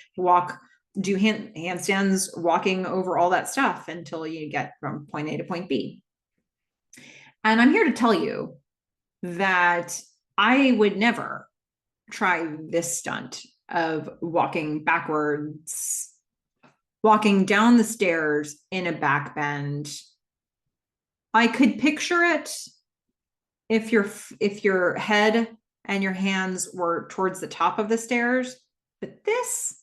do handstands, walking over all that stuff until you get from point A to point B. And I'm here to tell you that I would never try this stunt of walking backwards, walking down the stairs in a back bend. I could picture it if your head and your hands were towards the top of the stairs, but this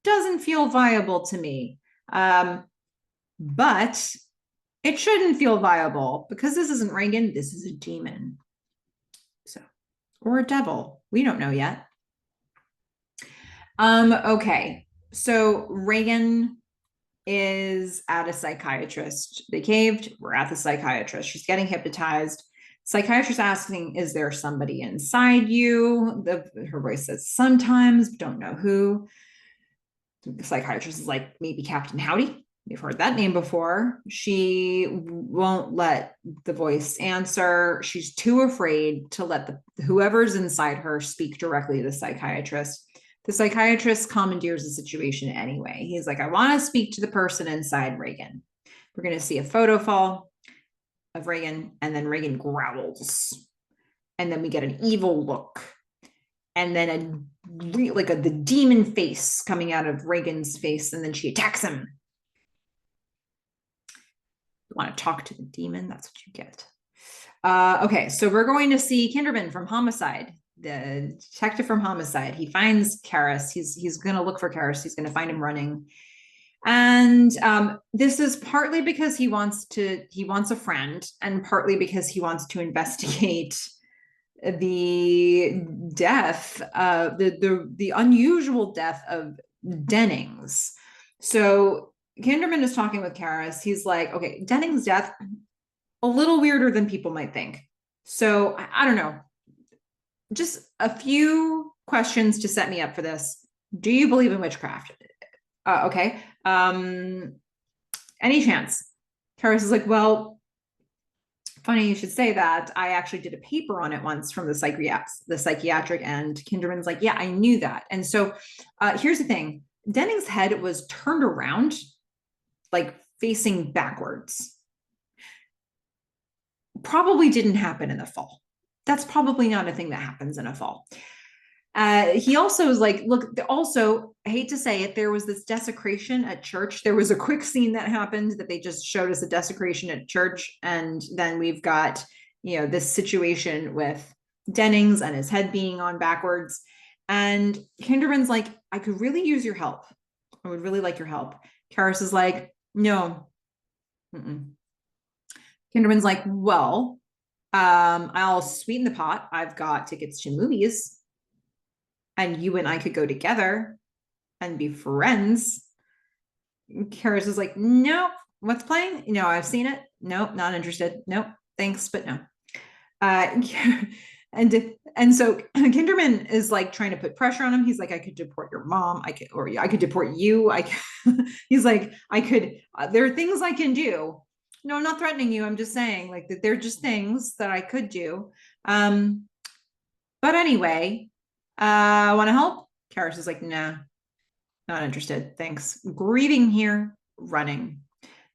doesn't feel viable to me. But It shouldn't feel viable because this isn't Reagan. This is a demon. So, or a devil. We don't know yet. Okay. So Reagan is at a psychiatrist. They caved. We're at the psychiatrist. She's getting hypnotized. Psychiatrist asking, is there somebody inside you? Her voice says sometimes, but don't know who. The psychiatrist is like, maybe Captain Howdy. We've heard that name before. She won't let the voice answer. She's too afraid to let whoever's inside her speak directly to the psychiatrist. The psychiatrist commandeers the situation anyway. He's like, I want to speak to the person inside Reagan. We're going to see a photo fall of Reagan, and then Reagan growls. And then we get an evil look. And then the demon face coming out of Reagan's face, and then she attacks him. You want to talk to the demon? That's what you get. Okay, so we're going to see Kinderman from Homicide, the detective from Homicide. He finds Karras. He's going to look for Karras. He's going to find him running. And this is partly because he wants a friend, and partly because he wants to investigate the death, the unusual death of Dennings. So Kinderman is talking with Karras. He's like, okay, Dennings' death, a little weirder than people might think. So I don't know. Just a few questions to set me up for this. Do you believe in witchcraft? Okay. Any chance? Karras is like, well, funny you should say that. I actually did a paper on it once from the psychiatric end. Kinderman's like, yeah, I knew that. And so here's the thing. Denning's head was turned around, like facing backwards. Probably didn't happen in the fall. That's probably not a thing that happens in a fall. He also is like, look, also, I hate to say it, there was this desecration at church. There was a quick scene that happened that they just showed us a desecration at church. And then we've got, this situation with Dennings and his head being on backwards. And Kinderman's like, I could really use your help. I would really like your help. Karras is like, no. Kinderman's like, well, I'll sweeten the pot. I've got tickets to movies. And you and I could go together and be friends. Karras is like, nope, what's playing? No, I've seen it. Nope, not interested. Nope, thanks, but no. And so Kinderman is like trying to put pressure on him. He's like, I could deport your mom. I could deport you. He's like, there are things I can do. No, I'm not threatening you. I'm just saying like that they're just things that I could do. But anyway, want to help? Karras is like, nah, not interested. Thanks. Grieving here, running.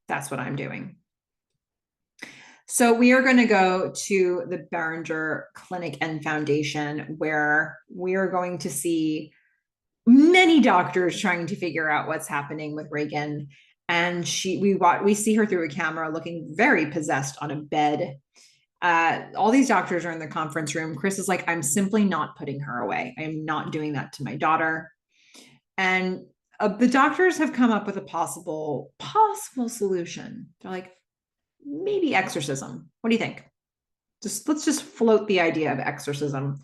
That's what I'm doing. So we are going to go to the Barringer Clinic and Foundation, where we are going to see many doctors trying to figure out what's happening with Reagan. And we see her through a camera looking very possessed on a bed. All these doctors are in the conference room. Chris is like, I'm simply not putting her away. I'm not doing that to my daughter. And the doctors have come up with a possible solution. They're like, maybe exorcism. What do you think? Let's just float the idea of exorcism.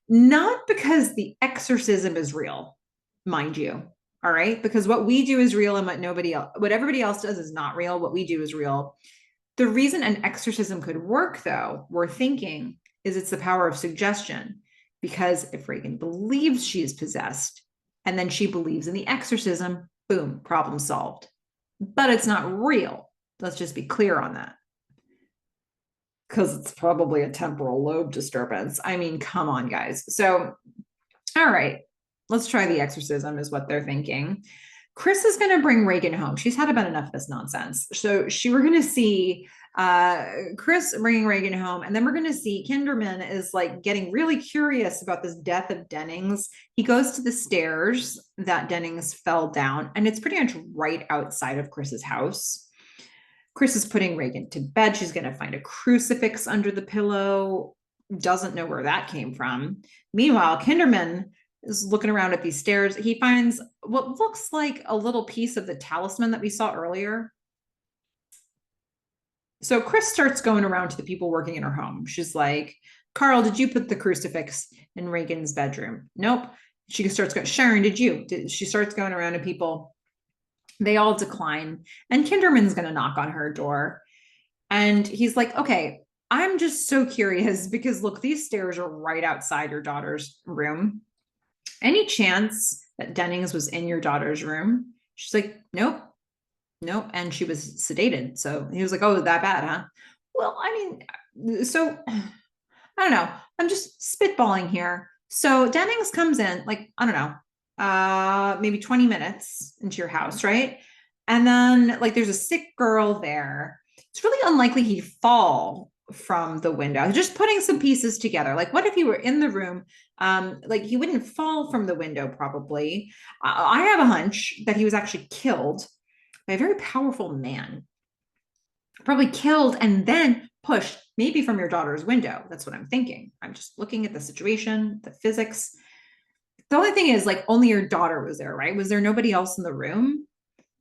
Not because the exorcism is real, mind you. All right. Because what we do is real, and what everybody else does is not real. What we do is real. The reason an exorcism could work, though, we're thinking, is it's the power of suggestion. Because if Reagan believes she is possessed, and then she believes in the exorcism, boom, problem solved. But it's not real. Let's just be clear on that. Because it's probably a temporal lobe disturbance. I mean, come on, guys. So, all right, let's try the exorcism is what they're thinking. Chris is going to bring Reagan home. She's had about enough of this nonsense. So we're going to see Chris bringing Reagan home. And then we're going to see Kinderman is like getting really curious about this death of Dennings. He goes to the stairs that Dennings fell down, and it's pretty much right outside of Chris's house. Chris is putting Reagan to bed. She's going to find a crucifix under the pillow. Doesn't know where that came from. Meanwhile, Kinderman is looking around at these stairs. He finds what looks like a little piece of the talisman that we saw earlier. So Chris starts going around to the people working in her home. She's like, Carl, did you put the crucifix in Reagan's bedroom? Nope. She starts going, Sharon, did you? She starts going around to people. They all decline. And Kinderman's going to knock on her door. And he's like, okay, I'm just so curious because look, these stairs are right outside your daughter's room. Any chance that Dennings was in your daughter's room? She's like, nope, nope. And she was sedated. So he was like, oh, that bad, huh? Well, I mean, so I don't know. I'm just spitballing here. So Dennings comes in, like, I don't know, maybe 20 minutes into your house, right? And then, like, there's a sick girl there. It's really unlikely he'd fall from the window. Just putting some pieces together. Like, what if he were in the room? Like, he wouldn't fall from the window, probably. I have a hunch that he was actually killed by a very powerful man, probably killed and then pushed maybe from your daughter's window. That's what I'm thinking. I'm just looking at the situation, the physics. The only thing is, like, only your daughter was there, right? Was there nobody else in the room?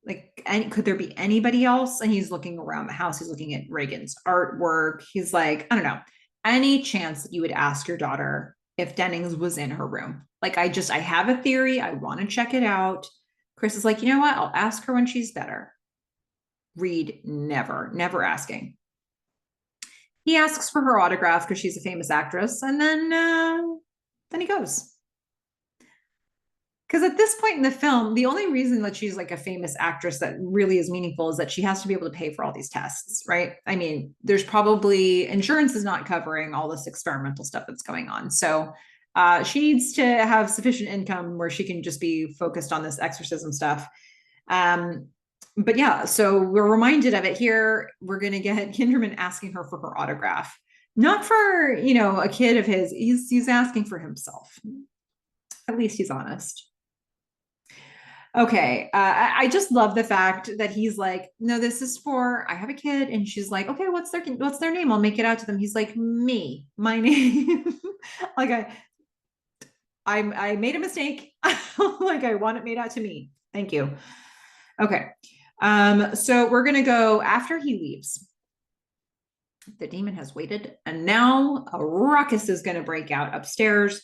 Like, could there be anybody else? And he's looking around the house. He's looking at Reagan's artwork. He's like, I don't know, any chance that you would ask your daughter if Dennings was in her room? Like, I have a theory. I want to check it out. Chris is like, you know what? I'll ask her when she's better. Reed, never asking. He asks for her autograph because she's a famous actress, and then he goes. Because at this point in the film, the only reason that she's like a famous actress that really is meaningful is that she has to be able to pay for all these tests, right? I mean, there's probably insurance is not covering all this experimental stuff that's going on. So she needs to have sufficient income where she can just be focused on this exorcism stuff. But yeah, so we're reminded of it here. We're going to get Kinderman asking her for her autograph, not for, a kid of his. He's asking for himself. At least he's honest. Okay. I just love the fact that he's like, no, this is for, I have a kid. And she's like, okay, what's their name? I'll make it out to them. He's like, me, my name. Like I made a mistake. Like, I want it made out to me. Thank you. Okay. So we're going to go after he leaves. The demon has waited, and now a ruckus is going to break out upstairs.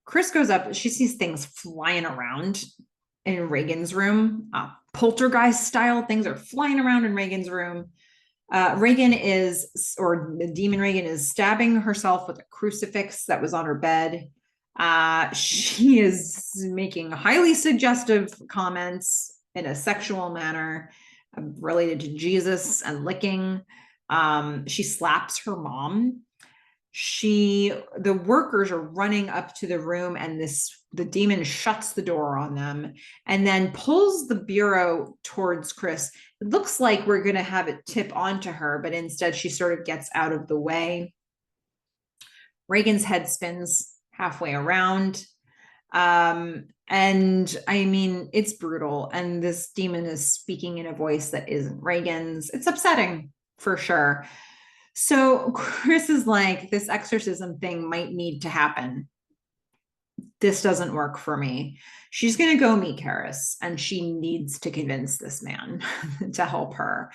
Chris goes up. She sees things flying around in Reagan's room. Poltergeist style things are flying around in Reagan's room. Reagan or the demon Reagan is stabbing herself with a crucifix that was on her bed. She is making highly suggestive comments in a sexual manner related to Jesus and licking. She slaps her mom. The workers are running up to the room, and the demon shuts the door on them and then pulls the bureau towards Chris. It looks like we're going to have it tip onto her, but instead she sort of gets out of the way. Reagan's head spins halfway around. And I mean, it's brutal. And this demon is speaking in a voice that isn't Reagan's. It's upsetting for sure. So Chris is like, this exorcism thing might need to happen. This doesn't work for me. She's going to go meet Karis, and she needs to convince this man to help her.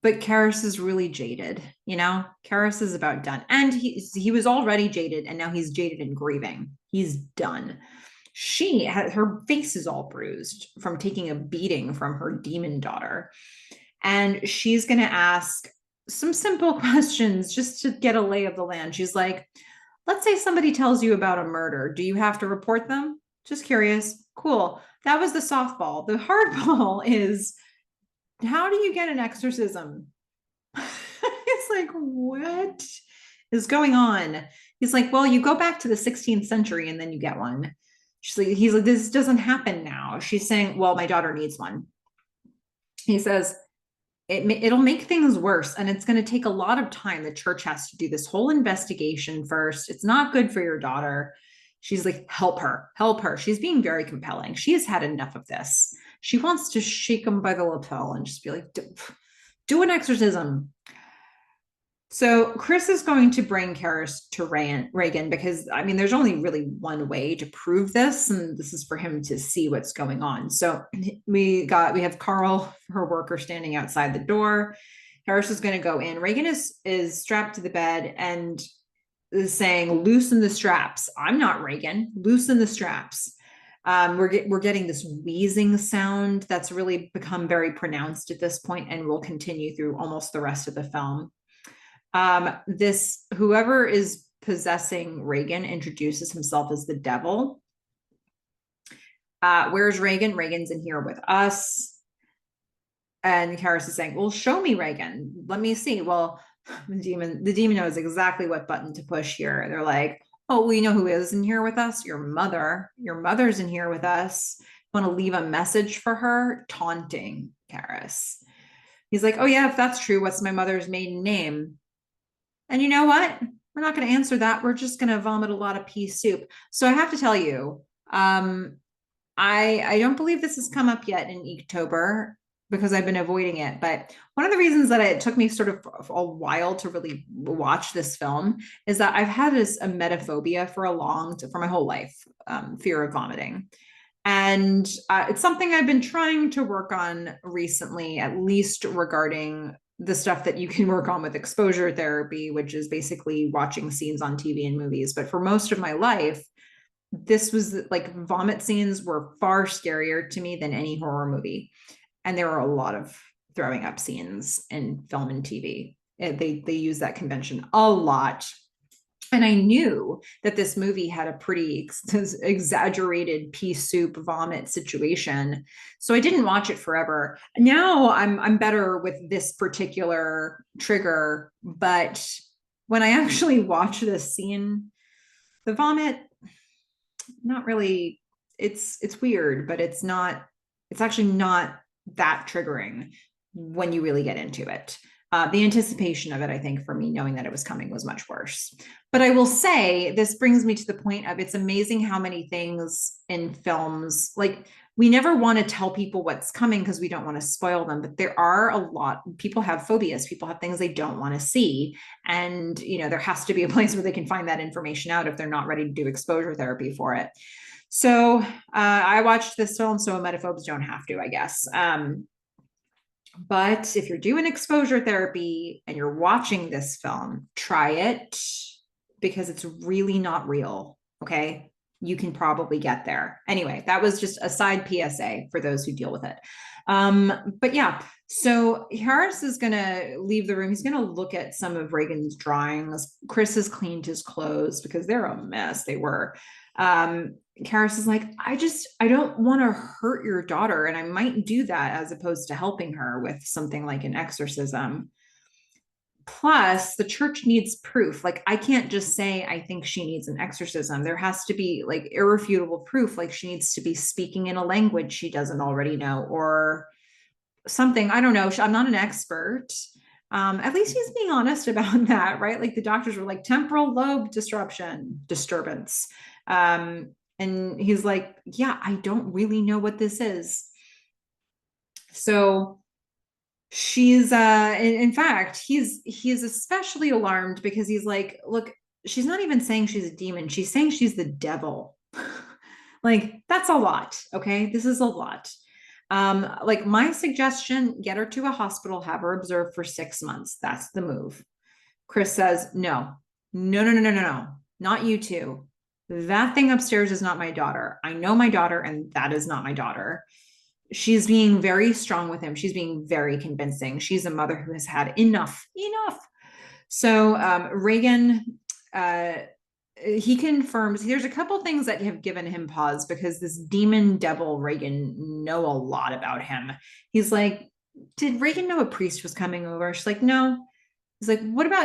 But Karis is really jaded, Karis is about done. And he was already jaded, and now he's jaded and grieving. He's done. Her face is all bruised from taking a beating from her demon daughter. And she's going to ask some simple questions just to get a lay of the land. She's like, let's say somebody tells you about a murder. Do you have to report them? Just curious. Cool. That was the softball. The hardball is, how do you get an exorcism? It's like, what is going on? He's like, well, you go back to the 16th century and then you get one. He's like, this doesn't happen now. She's saying, well, my daughter needs one. He says, it'll make things worse, and it's going to take a lot of time. The church has to do this whole investigation first. It's not good for your daughter. She's like, help her. She's being very compelling. She has had enough of this. She wants to shake him by the lapel and just be like, do an exorcism. So Chris is going to bring Karis to Reagan because, I mean, there's only really one way to prove this, and this is for him to see what's going on. So we have Carl, her worker, standing outside the door. Harris is going to go in. Reagan is strapped to the bed and is saying, loosen the straps. I'm not Reagan. Loosen the straps. We're getting this wheezing sound that's really become very pronounced at this point and will continue through almost the rest of the film. This whoever is possessing Reagan introduces himself as the devil. Where's Reagan? Reagan's in here with us. And Karis is saying, well, show me Reagan. Let me see. Well, the demon knows exactly what button to push here. They're like, oh, we know who is in here with us. Your mother. Your mother's in here with us. Want to leave a message for her? Taunting Karis. He's like, oh yeah, if that's true, what's my mother's maiden name? And you know what? We're not going to answer that. We're just going to vomit a lot of pea soup. So I have to tell you, I don't believe this has come up yet in EEKtober because I've been avoiding it. But one of the reasons that it took me sort of a while to really watch this film is that I've had a emetophobia for my whole life, fear of vomiting. And it's something I've been trying to work on recently, at least regarding the stuff that you can work on with exposure therapy, which is basically watching scenes on TV and movies. But for most of my life, this was like vomit scenes were far scarier to me than any horror movie. And there are a lot of throwing up scenes in film and TV. They use that convention a lot. And I knew that this movie had a pretty exaggerated pea soup vomit situation. So I didn't watch it forever. Now I'm better with this particular trigger. But when I actually watch this scene, the vomit, not really, it's weird, but it's actually not that triggering when you really get into it. The anticipation of it, I think, for me, knowing that it was coming was much worse. But I will say, this brings me to the point of it's amazing how many things in films, like we never want to tell people what's coming because we don't want to spoil them. But there are a lot, people have phobias, people have things they don't want to see. And, there has to be a place where they can find that information out if they're not ready to do exposure therapy for it. So I watched this film, so emetophobes don't have to, I guess. But if you're doing exposure therapy and you're watching this film, try it because it's really not real. Okay. You can probably get there. Anyway, that was just a side PSA for those who deal with it. But yeah, so Harris is going to leave the room. He's going to look at some of Reagan's drawings. Chris has cleaned his clothes because they're a mess. They were. Karis is like, I don't want to hurt your daughter. And I might do that as opposed to helping her with something like an exorcism. Plus, the church needs proof. Like, I can't just say, I think she needs an exorcism. There has to be like irrefutable proof. Like, she needs to be speaking in a language she doesn't already know or something. I don't know. I'm not an expert. At least he's being honest about that, right? Like, the doctors were like temporal lobe disturbance. And he's like, yeah, I don't really know what this is. So she's in fact, he's especially alarmed because he's like, look, she's not even saying she's a demon. She's saying she's the devil. Like, that's a lot. Okay. This is a lot. Like, my suggestion, get her to a hospital, have her observed for 6 months. That's the move. Chris says, no, not you two. That thing upstairs is not my daughter. I know my daughter, and that is not my daughter. She's being very strong with him. She's being very convincing. She's a mother who has had enough. So Reagan, he confirms, there's a couple things that have given him pause because this demon devil Reagan know a lot about him. He's like, did Reagan know a priest was coming over? She's like, no. He's like,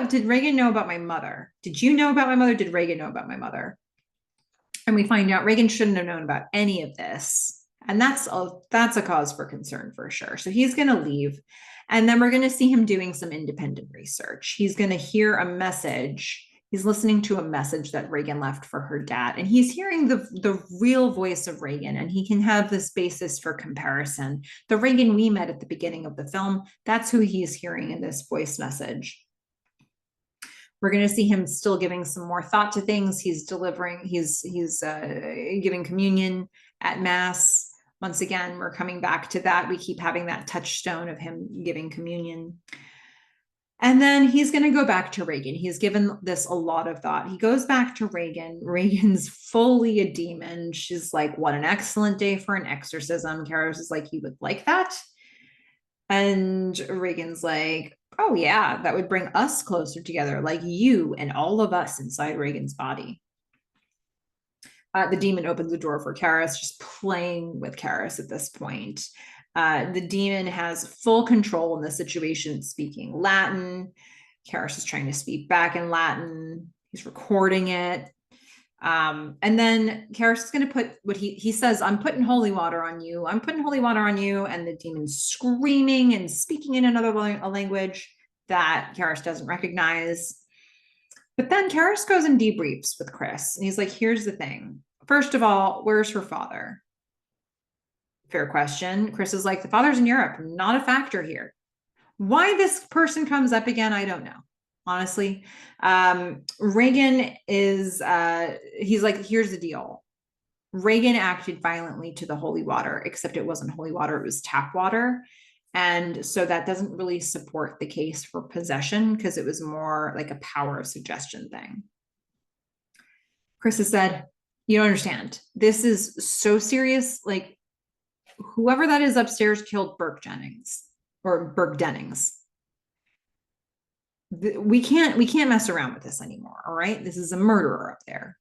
did Reagan know about my mother? Did you know about my mother? Did Reagan know about my mother? And we find out Reagan shouldn't have known about any of this. And that's a cause for concern for sure. So he's going to leave. And then we're going to see him doing some independent research. He's going to hear a message. He's listening to a message that Reagan left for her dad. And he's hearing the real voice of Reagan. And he can have this basis for comparison. The Reagan we met at the beginning of the film, that's who he's hearing in this voice message. We're going to see him still giving some more thought to things. He's giving communion at Mass. Once again, we're coming back to that. We keep having that touchstone of him giving communion. And then he's going to go back to Regan. He's given this a lot of thought. He goes back to Regan. Regan's fully a demon. She's like, what an excellent day for an exorcism. Karis is like, you would like that? And Regan's like, oh, yeah, that would bring us closer together, like you and all of us inside Regan's body. The demon opens the door for Karis, just playing with Karis at this point. The demon has full control in the situation, speaking Latin. Karis is trying to speak back in Latin. He's recording it. And then Karis is going to put what he says, I'm putting holy water on you. I'm putting holy water on you. And the demon's screaming and speaking in another language that Karis doesn't recognize. But then Karis goes and debriefs with Chris. And he's like, here's the thing. First of all, where's her father? Fair question. Chris is like, the father's in Europe, not a factor here. Why this person comes up again, I don't know. Honestly, Regan is, he's like, here's the deal. Regan acted violently to the holy water, except it wasn't holy water, it was tap water. And so that doesn't really support the case for possession because it was more like a power of suggestion thing. Chris has said, you don't understand. This is so serious. Like, whoever that is upstairs killed Burke Jennings or Burke Dennings. We can't mess around with this anymore. All right. This is a murderer up there.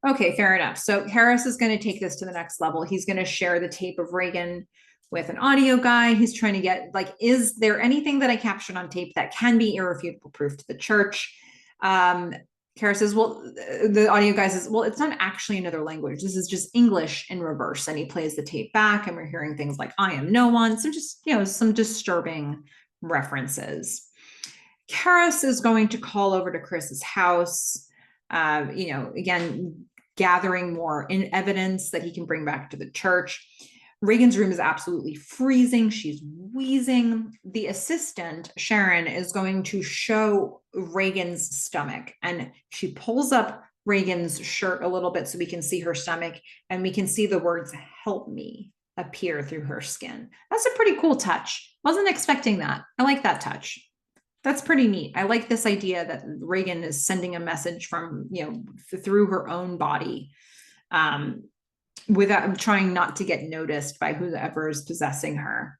Okay, fair enough. So Harris is going to take this to the next level. He's going to share the tape of Regan with an audio guy. He's trying to get, like, is there anything that I captured on tape that can be irrefutable proof to the church? Kara says, well, the audio guy says, well, it's not actually another language. This is just English in reverse. And he plays the tape back and we're hearing things like, I am no one. So just, some disturbing references. Karis is going to call over to Chris's house, again, gathering more evidence that he can bring back to the church. Regan's room is absolutely freezing. She's wheezing. The assistant, Sharon, is going to show Regan's stomach. And she pulls up Regan's shirt a little bit so we can see her stomach. And we can see the words, help me, appear through her skin. That's a pretty cool touch. Wasn't expecting that. I like that touch. That's pretty neat. I like this idea that Regan is sending a message from, through her own body, without trying not to get noticed by whoever is possessing her.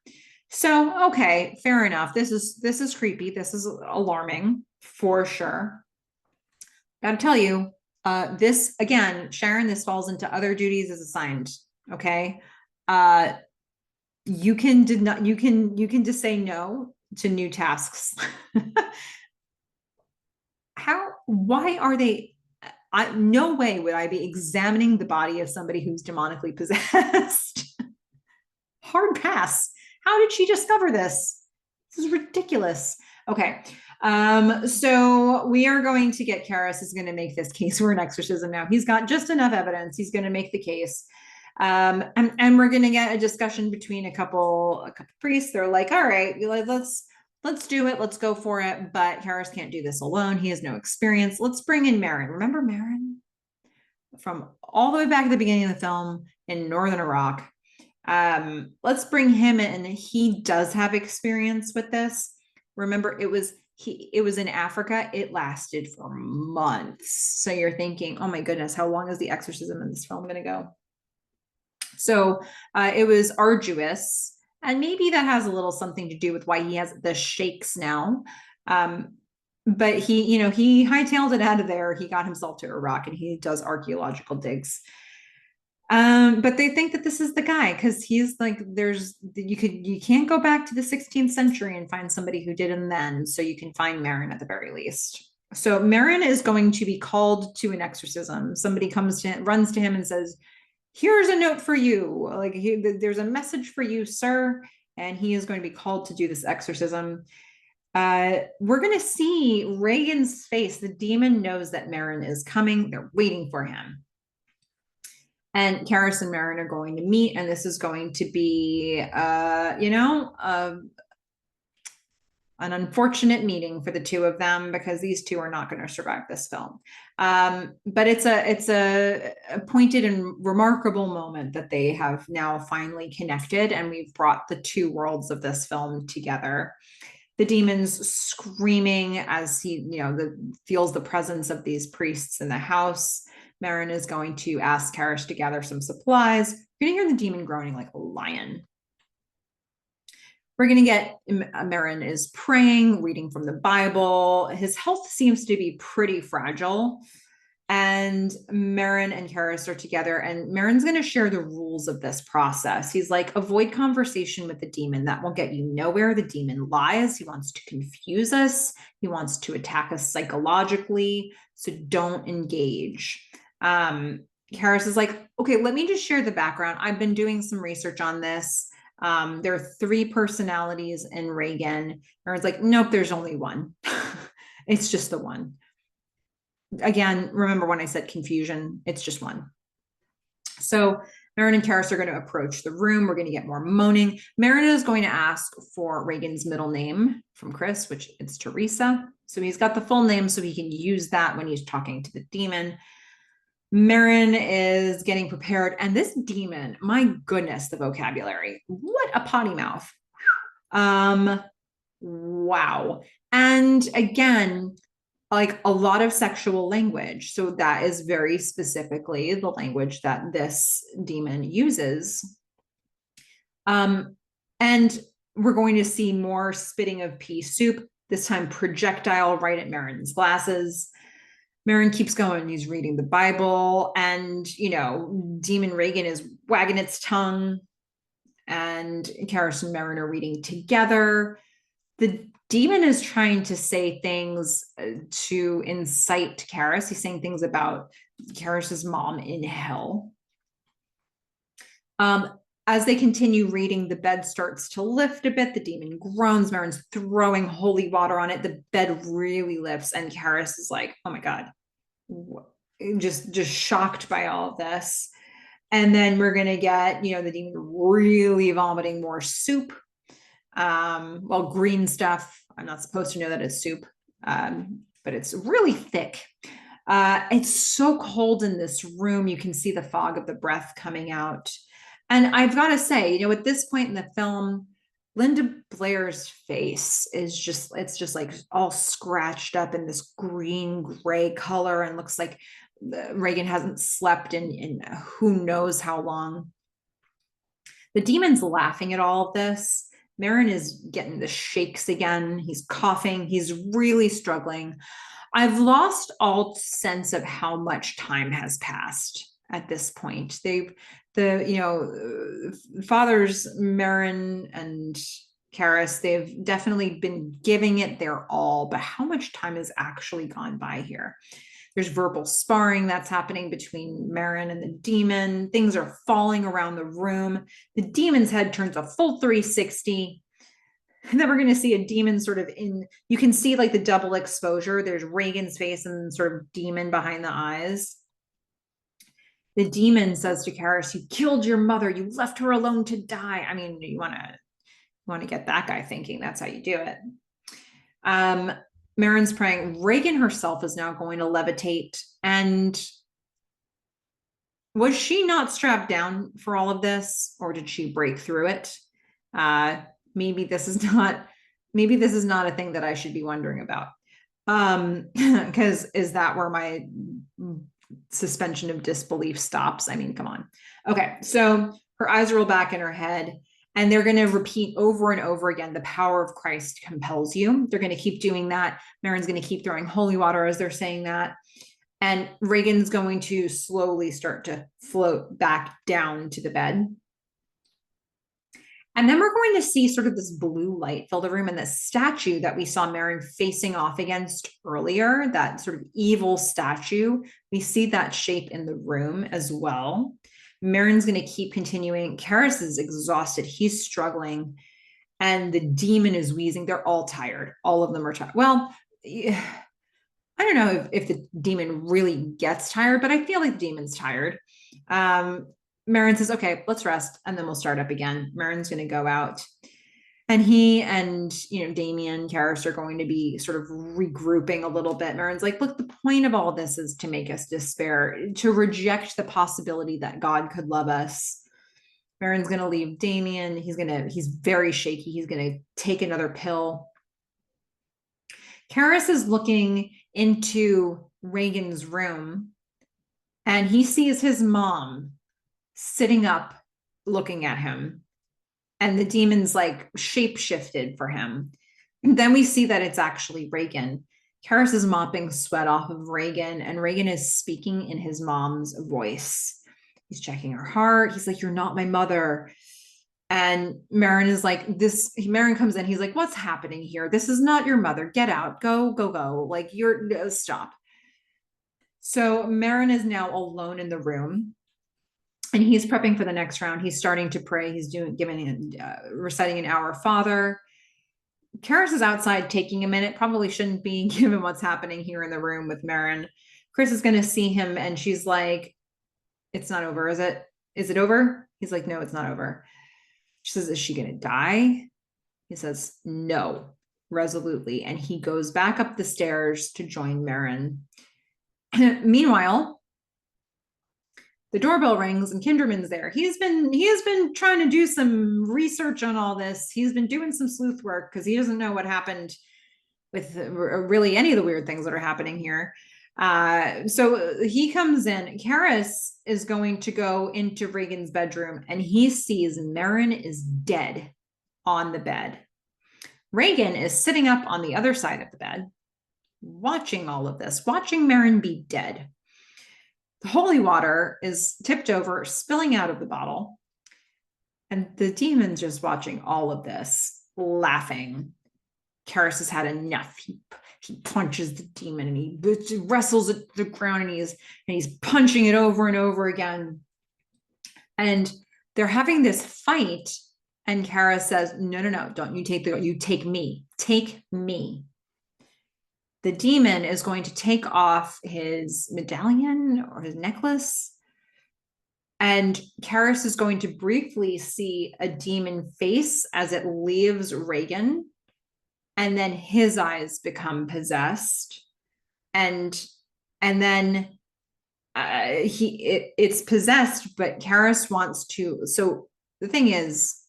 So, okay, fair enough. This is creepy. This is alarming for sure. Gotta tell you, this again, Sharon, this falls into other duties as assigned. Okay. You can just say no to new tasks. Why are they, no way would I be examining the body of somebody who's demonically possessed. Hard pass. How did she discover this? This is ridiculous. Okay. So we are going to get, Karis is going to make this case for an exorcism now. He's got just enough evidence. He's going to make the case. And we're going to get a discussion between a couple priests. They're like, all right, let's do it. Let's go for it. But Karis can't do this alone. He has no experience. Let's bring in Marin. Remember Marin from all the way back at the beginning of the film in Northern Iraq? Let's bring him in. He does have experience with this. Remember, it was in Africa. It lasted for months. So you're thinking, oh my goodness, how long is the exorcism in this film going to go? So it was arduous. And maybe that has a little something to do with why he has the shakes now. But he hightailed it out of there. He got himself to Iraq and he does archaeological digs. But they think that this is the guy because he's like, you can't go back to the 16th century and find somebody who did it then. So you can find Marin at the very least. So Marin is going to be called to an exorcism. Somebody runs to him and says, here's a note for you. Like, there's a message for you, sir. And he is going to be called to do this exorcism. We're going to see Regan's face. The demon knows that Marin is coming. They're waiting for him. And Karis and Marin are going to meet. And this is going to be, an unfortunate meeting for the two of them because these two are not going to survive this film. But it's a pointed and remarkable moment that they have now finally connected, and we've brought the two worlds of this film together. The demon's screaming as he, feels the presence of these priests in the house. Marin is going to ask Karis to gather some supplies. You're going to hear the demon groaning like a lion. We're going to get Marin is praying, reading from the Bible. His health seems to be pretty fragile. And Marin and Karis are together, and Marin's going to share the rules of this process. He's like, avoid conversation with the demon. That will get you nowhere. The demon lies. He wants to confuse us. He wants to attack us psychologically. So don't engage. Karis is like, okay, let me just share the background. I've been doing some research on this. There are 3 personalities in Regan. Marin's like, nope, there's only one. It's just the one. Again, remember when I said confusion, it's just one. So Marin and Karis are going to approach the room. We're going to get more moaning. Marin is going to ask for Regan's middle name from Chris, which it's Teresa. So he's got the full name so he can use that when he's talking to the demon. Marin is getting prepared. And this demon, my goodness, the vocabulary. What a potty mouth. Wow. And again, like a lot of sexual language. So that is very specifically the language that this demon uses. And we're going to see more spitting of pea soup, this time projectile right at Marin's glasses. Marin keeps going. He's reading the Bible, and, Demon Regan is wagging its tongue, and Karis and Marin are reading together. The demon is trying to say things to incite Karis. He's saying things about Karis's mom in hell. As they continue reading, the bed starts to lift a bit. The demon groans. Marin's throwing holy water on it. The bed really lifts, and Karis is like, oh my God, just shocked by all of this. And then we're going to get, the demon really vomiting more soup. Green stuff. I'm not supposed to know that it's soup, but it's really thick. It's so cold in this room. You can see the fog of the breath coming out. And I've got to say, at this point in the film, Linda Blair's face is it's just like all scratched up in this green gray color, and looks like Regan hasn't slept in who knows how long. The demon's laughing at all of this. Marin is getting the shakes again. He's coughing. He's really struggling. I've lost all sense of how much time has passed at this point. Fathers Marin and Karis, they've definitely been giving it their all, but how much time has actually gone by here? There's verbal sparring that's happening between Marin and the demon. Things are falling around the room. The demon's head turns a full 360. And then we're going to see a demon sort of you can see like the double exposure. There's Regan's face and sort of demon behind the eyes. The demon says to Karis, you killed your mother. You left her alone to die. I mean, you want to get that guy thinking that's how you do it. Marin's praying. Regan herself is now going to levitate. And was she not strapped down for all of this, or did she break through it? Maybe this is not a thing that I should be wondering about. Because is that where my suspension of disbelief stops? I mean, come on. Okay, so her eyes roll back in her head. And they're going to repeat over and over again, the power of Christ compels you. They're going to keep doing that. Marin's going to keep throwing holy water as they're saying that. And Regan's going to slowly start to float back down to the bed. And then we're going to see sort of this blue light fill the room, and the statue that we saw Marin facing off against earlier, that sort of evil statue, we see that shape in the room as well. Marin's going to keep continuing. Karis is exhausted. He's struggling. And the demon is wheezing. They're all tired. All of them are tired. Well, I don't know if the demon really gets tired, but I feel like the demon's tired. Marin says, okay, let's rest, and then we'll start up again. Marin's going to go out. And he and, Damien, Karis are going to be sort of regrouping a little bit. Marin's like, look, the point of all this is to make us despair, to reject the possibility that God could love us. Marin's going to leave Damien. He's very shaky. He's going to take another pill. Karis is looking into Reagan's room, and he sees his mom sitting up looking at him, and the demon's like shape shifted for him. And then we see that it's actually Reagan. Karis is mopping sweat off of Reagan, and Reagan is speaking in his mom's voice. He's checking her heart. He's like, "You're not my mother." And Marin is like, Marin comes in. He's like, "What's happening here? This is not your mother. Get out. Go, go, go. Like, stop." So Marin is now alone in the room, and he's prepping for the next round. He's starting to pray. He's reciting an Our Father. Karis is outside taking a minute, probably shouldn't be given what's happening here in the room with Marin. Chris is going to see him, and she's like, "It's not over, is it? Is it over?" He's like, "No, it's not over." She says, "Is she going to die?" He says, "No," resolutely. And he goes back up the stairs to join Marin. Meanwhile, the doorbell rings and Kinderman's there. He has been trying to do some research on all this. He's been doing some sleuth work because he doesn't know what happened with really any of the weird things that are happening here. So he comes in. Karis is going to go into Reagan's bedroom, and he sees Marin is dead on the bed. Reagan is sitting up on the other side of the bed, watching all of this, watching Marin be dead. The holy water is tipped over, spilling out of the bottle. And the demon's just watching all of this, laughing. Karis has had enough. He punches the demon, and he wrestles it to the ground, and he's punching it over and over again. And they're having this fight. And Karis says, no, don't you take me. Take me. The demon is going to take off his medallion or his necklace. And Karis is going to briefly see a demon face as it leaves Reagan. And then his eyes become possessed. And then it's possessed, but Karis wants to. So the thing is,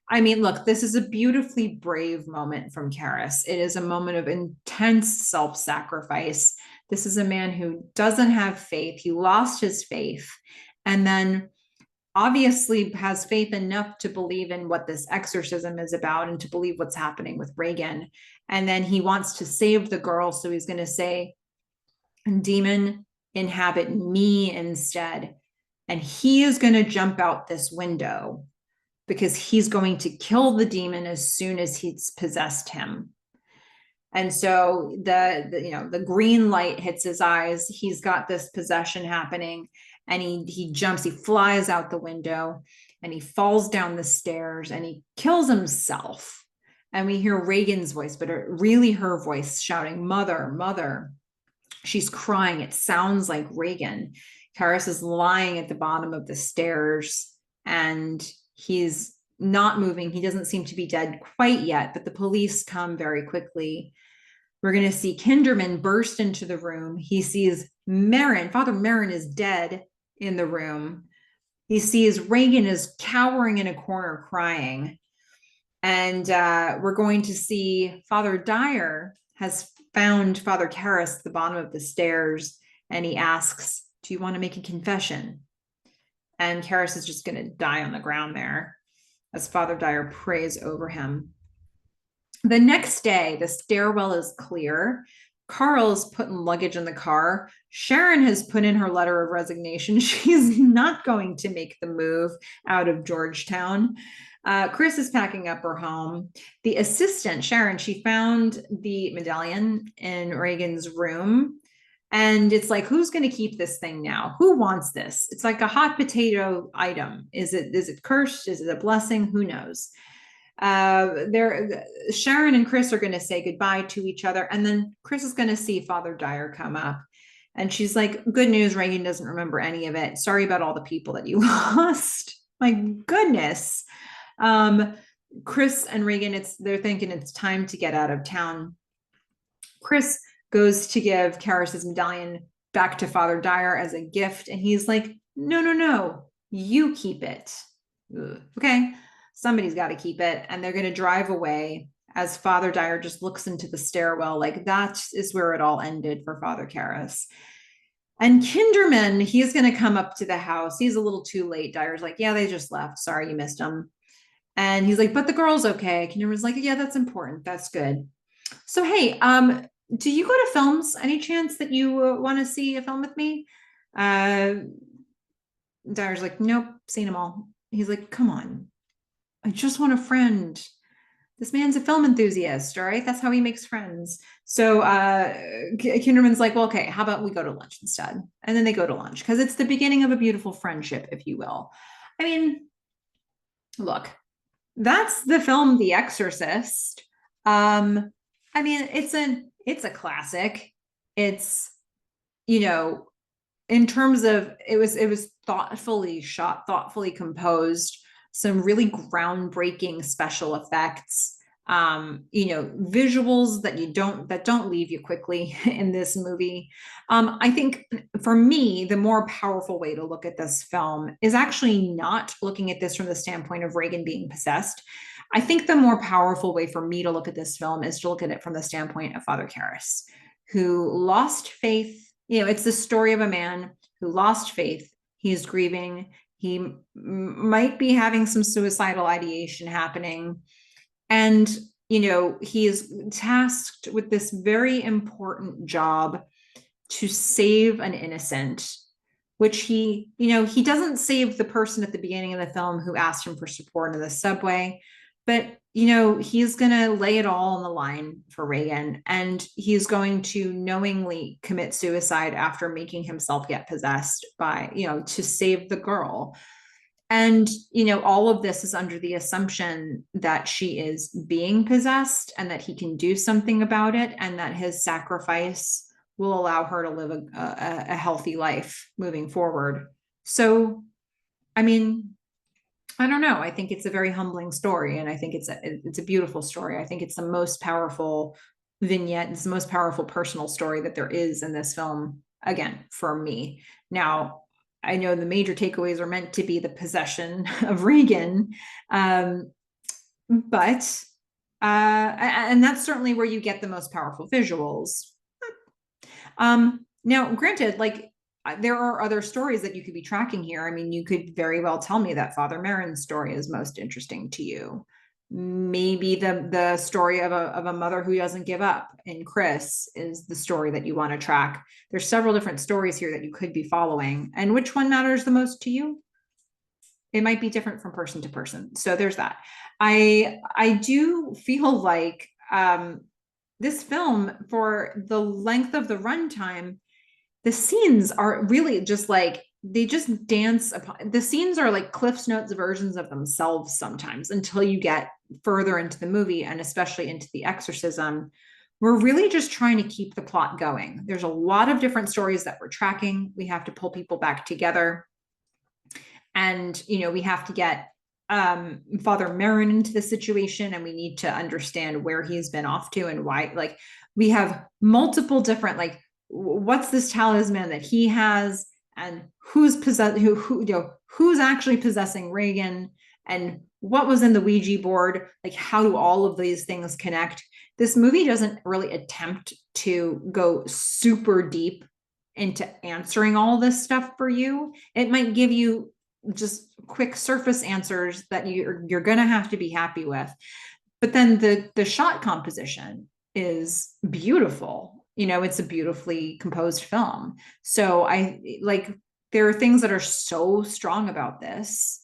I mean, look, this is a beautifully brave moment from Karis. It is a moment of intense self-sacrifice. This is a man who doesn't have faith. He lost his faith, and then obviously has faith enough to believe in what this exorcism is about and to believe what's happening with Reagan. And then he wants to save the girl. So he's going to say, "Demon, inhabit me instead." And he is going to jump out this window, because he's going to kill the demon as soon as he's possessed him. And so the green light hits his eyes. He's got this possession happening, and he jumps, he flies out the window, and he falls down the stairs, and he kills himself. And we hear Reagan's voice, but really her voice, shouting, "Mother, mother." She's crying. It sounds like Reagan. Karis is lying at the bottom of the stairs, and he's not moving. He doesn't seem to be dead quite yet, but the police come very quickly. We're going to see Kinderman burst into the room. He sees Marin. Father Marin is dead in the room. He sees Reagan is cowering in a corner crying. And we're going to see Father Dyer has found Father Karis at the bottom of the stairs, and he asks, "Do you want to make a confession?" And Karis is just going to die on the ground there as Father Dyer prays over him. The next day, the stairwell is clear. Carl's putting luggage in the car. Sharon has put in her letter of resignation. She's not going to make the move out of Georgetown. Chris is packing up her home. The assistant, Sharon, she found the medallion in Reagan's room. And it's like, who's going to keep this thing now? Who wants this? It's like a hot potato item. Is it cursed? Is it a blessing? Who knows? Sharon and Chris are going to say goodbye to each other. And then Chris is going to see Father Dyer come up. And she's like, "Good news, Reagan doesn't remember any of it. Sorry about all the people that you lost." My goodness. Chris and Reagan, they're thinking it's time to get out of town. Chris goes to give Karis's medallion back to Father Dyer as a gift. And he's like, no, you keep it. Ugh. Okay, somebody's got to keep it. And they're going to drive away as Father Dyer just looks into the stairwell. Like that is where it all ended for Father Karras. And Kinderman, he's going to come up to the house. He's a little too late. Dyer's like, yeah, they just left. Sorry, you missed them. And he's like, but the girl's okay. Kinderman's like, yeah, that's important. That's good. So, hey, do you go to films? Any chance that you want to see a film with me? Uh, Dyer's like, nope, seen them all. He's like, come on. I just want a friend. This man's a film enthusiast, all right? That's how he makes friends. So Kinderman's like, well, okay, how about we go to lunch instead? And then they go to lunch because it's the beginning of a beautiful friendship, if you will. I mean, look, that's the film The Exorcist. I mean, it's a classic. It's, you know, in terms of it was thoughtfully shot, thoughtfully composed, some really groundbreaking special effects, visuals that don't leave you quickly in this movie. I think for me, the more powerful way to look at this film is actually not looking at this from the standpoint of Regan being possessed. I think the more powerful way for me to look at this film is to look at it from the standpoint of Father Karras, who lost faith. It's the story of a man who lost faith. He's grieving. He might be having some suicidal ideation happening. And, he is tasked with this very important job to save an innocent, which he doesn't save the person at the beginning of the film who asked him for support in the subway. But, he's going to lay it all on the line for Regan, and he's going to knowingly commit suicide after making himself get possessed by, to save the girl. And, all of this is under the assumption that she is being possessed and that he can do something about it, and that his sacrifice will allow her to live a healthy life moving forward. So, I mean, I don't know. I think it's a very humbling story, and I think it's a beautiful story. I think it's the most powerful vignette. It's the most powerful personal story that there is in this film, again, for me. Now, I know the major takeaways are meant to be the possession of Regan, but and that's certainly where you get the most powerful visuals. Now, granted, like, there are other stories that you could be tracking here. I mean, you could very well tell me that Father Merrin's story is most interesting to you. Maybe the story of a mother who doesn't give up in Chris is the story that you want to track. There's several different stories here that you could be following, and which one matters the most to you? It might be different from person to person. So there's that. I do feel like this film, for the length of the runtime, the scenes are really just like, they just dance upon, the scenes are like Cliff's Notes versions of themselves sometimes, until you get further into the movie, and especially into the exorcism. We're really just trying to keep the plot going. There's a lot of different stories that we're tracking. We have to pull people back together. And, we have to get Father Merrin into the situation, and we need to understand where he's been off to and why. Like, we have multiple different, like, what's this talisman that he has, and who's who's actually possessing Regan, and what was in the Ouija board. Like, how do all of these things connect? This movie doesn't really attempt to go super deep into answering all this stuff for you. It might give you just quick surface answers that you're going to have to be happy with. But then the shot composition is beautiful. It's a beautifully composed film. So there are things that are so strong about this.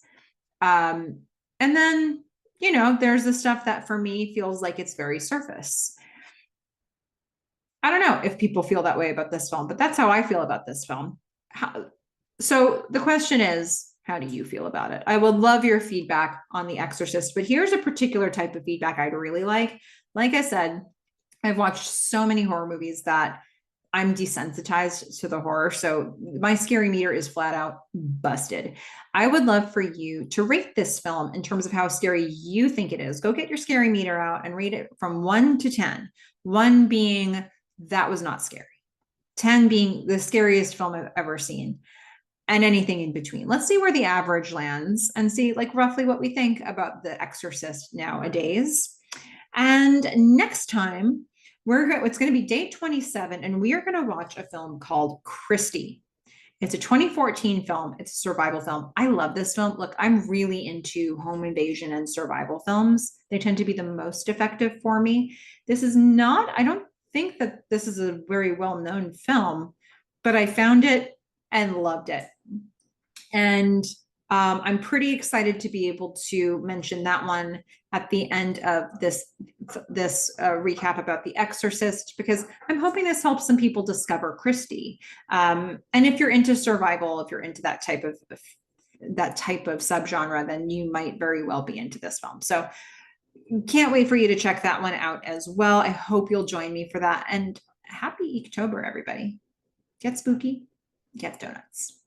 And then, there's the stuff that for me feels like it's very surface. I don't know if people feel that way about this film, but that's how I feel about this film. So the question is, how do you feel about it? I would love your feedback on The Exorcist, but here's a particular type of feedback I'd really like. Like I said, I've watched so many horror movies that I'm desensitized to the horror. So my ScaryMeter is flat out busted. I would love for you to rate this film in terms of how scary you think it is. Go get your ScaryMeter out and rate it from 1 to 10. 1 being, that was not scary. 10 being the scariest film I've ever seen. And anything in between. Let's see where the average lands and see, like, roughly what we think about The Exorcist nowadays. And next time, it's going to be day 27, and we are going to watch a film called Christy. It's a 2014 film. It's a survival film. I love this film. Look, I'm really into home invasion and survival films. They tend to be the most effective for me. This is not, I don't think that this is a very well-known film, but I found it and loved it. And I'm pretty excited to be able to mention that one at the end of this recap about The Exorcist, because I'm hoping this helps some people discover Christy. And if you're into survival, if you're into that type of subgenre, then you might very well be into this film. So can't wait for you to check that one out as well. I hope you'll join me for that. And happy EEKtober, everybody. Get spooky, get donuts.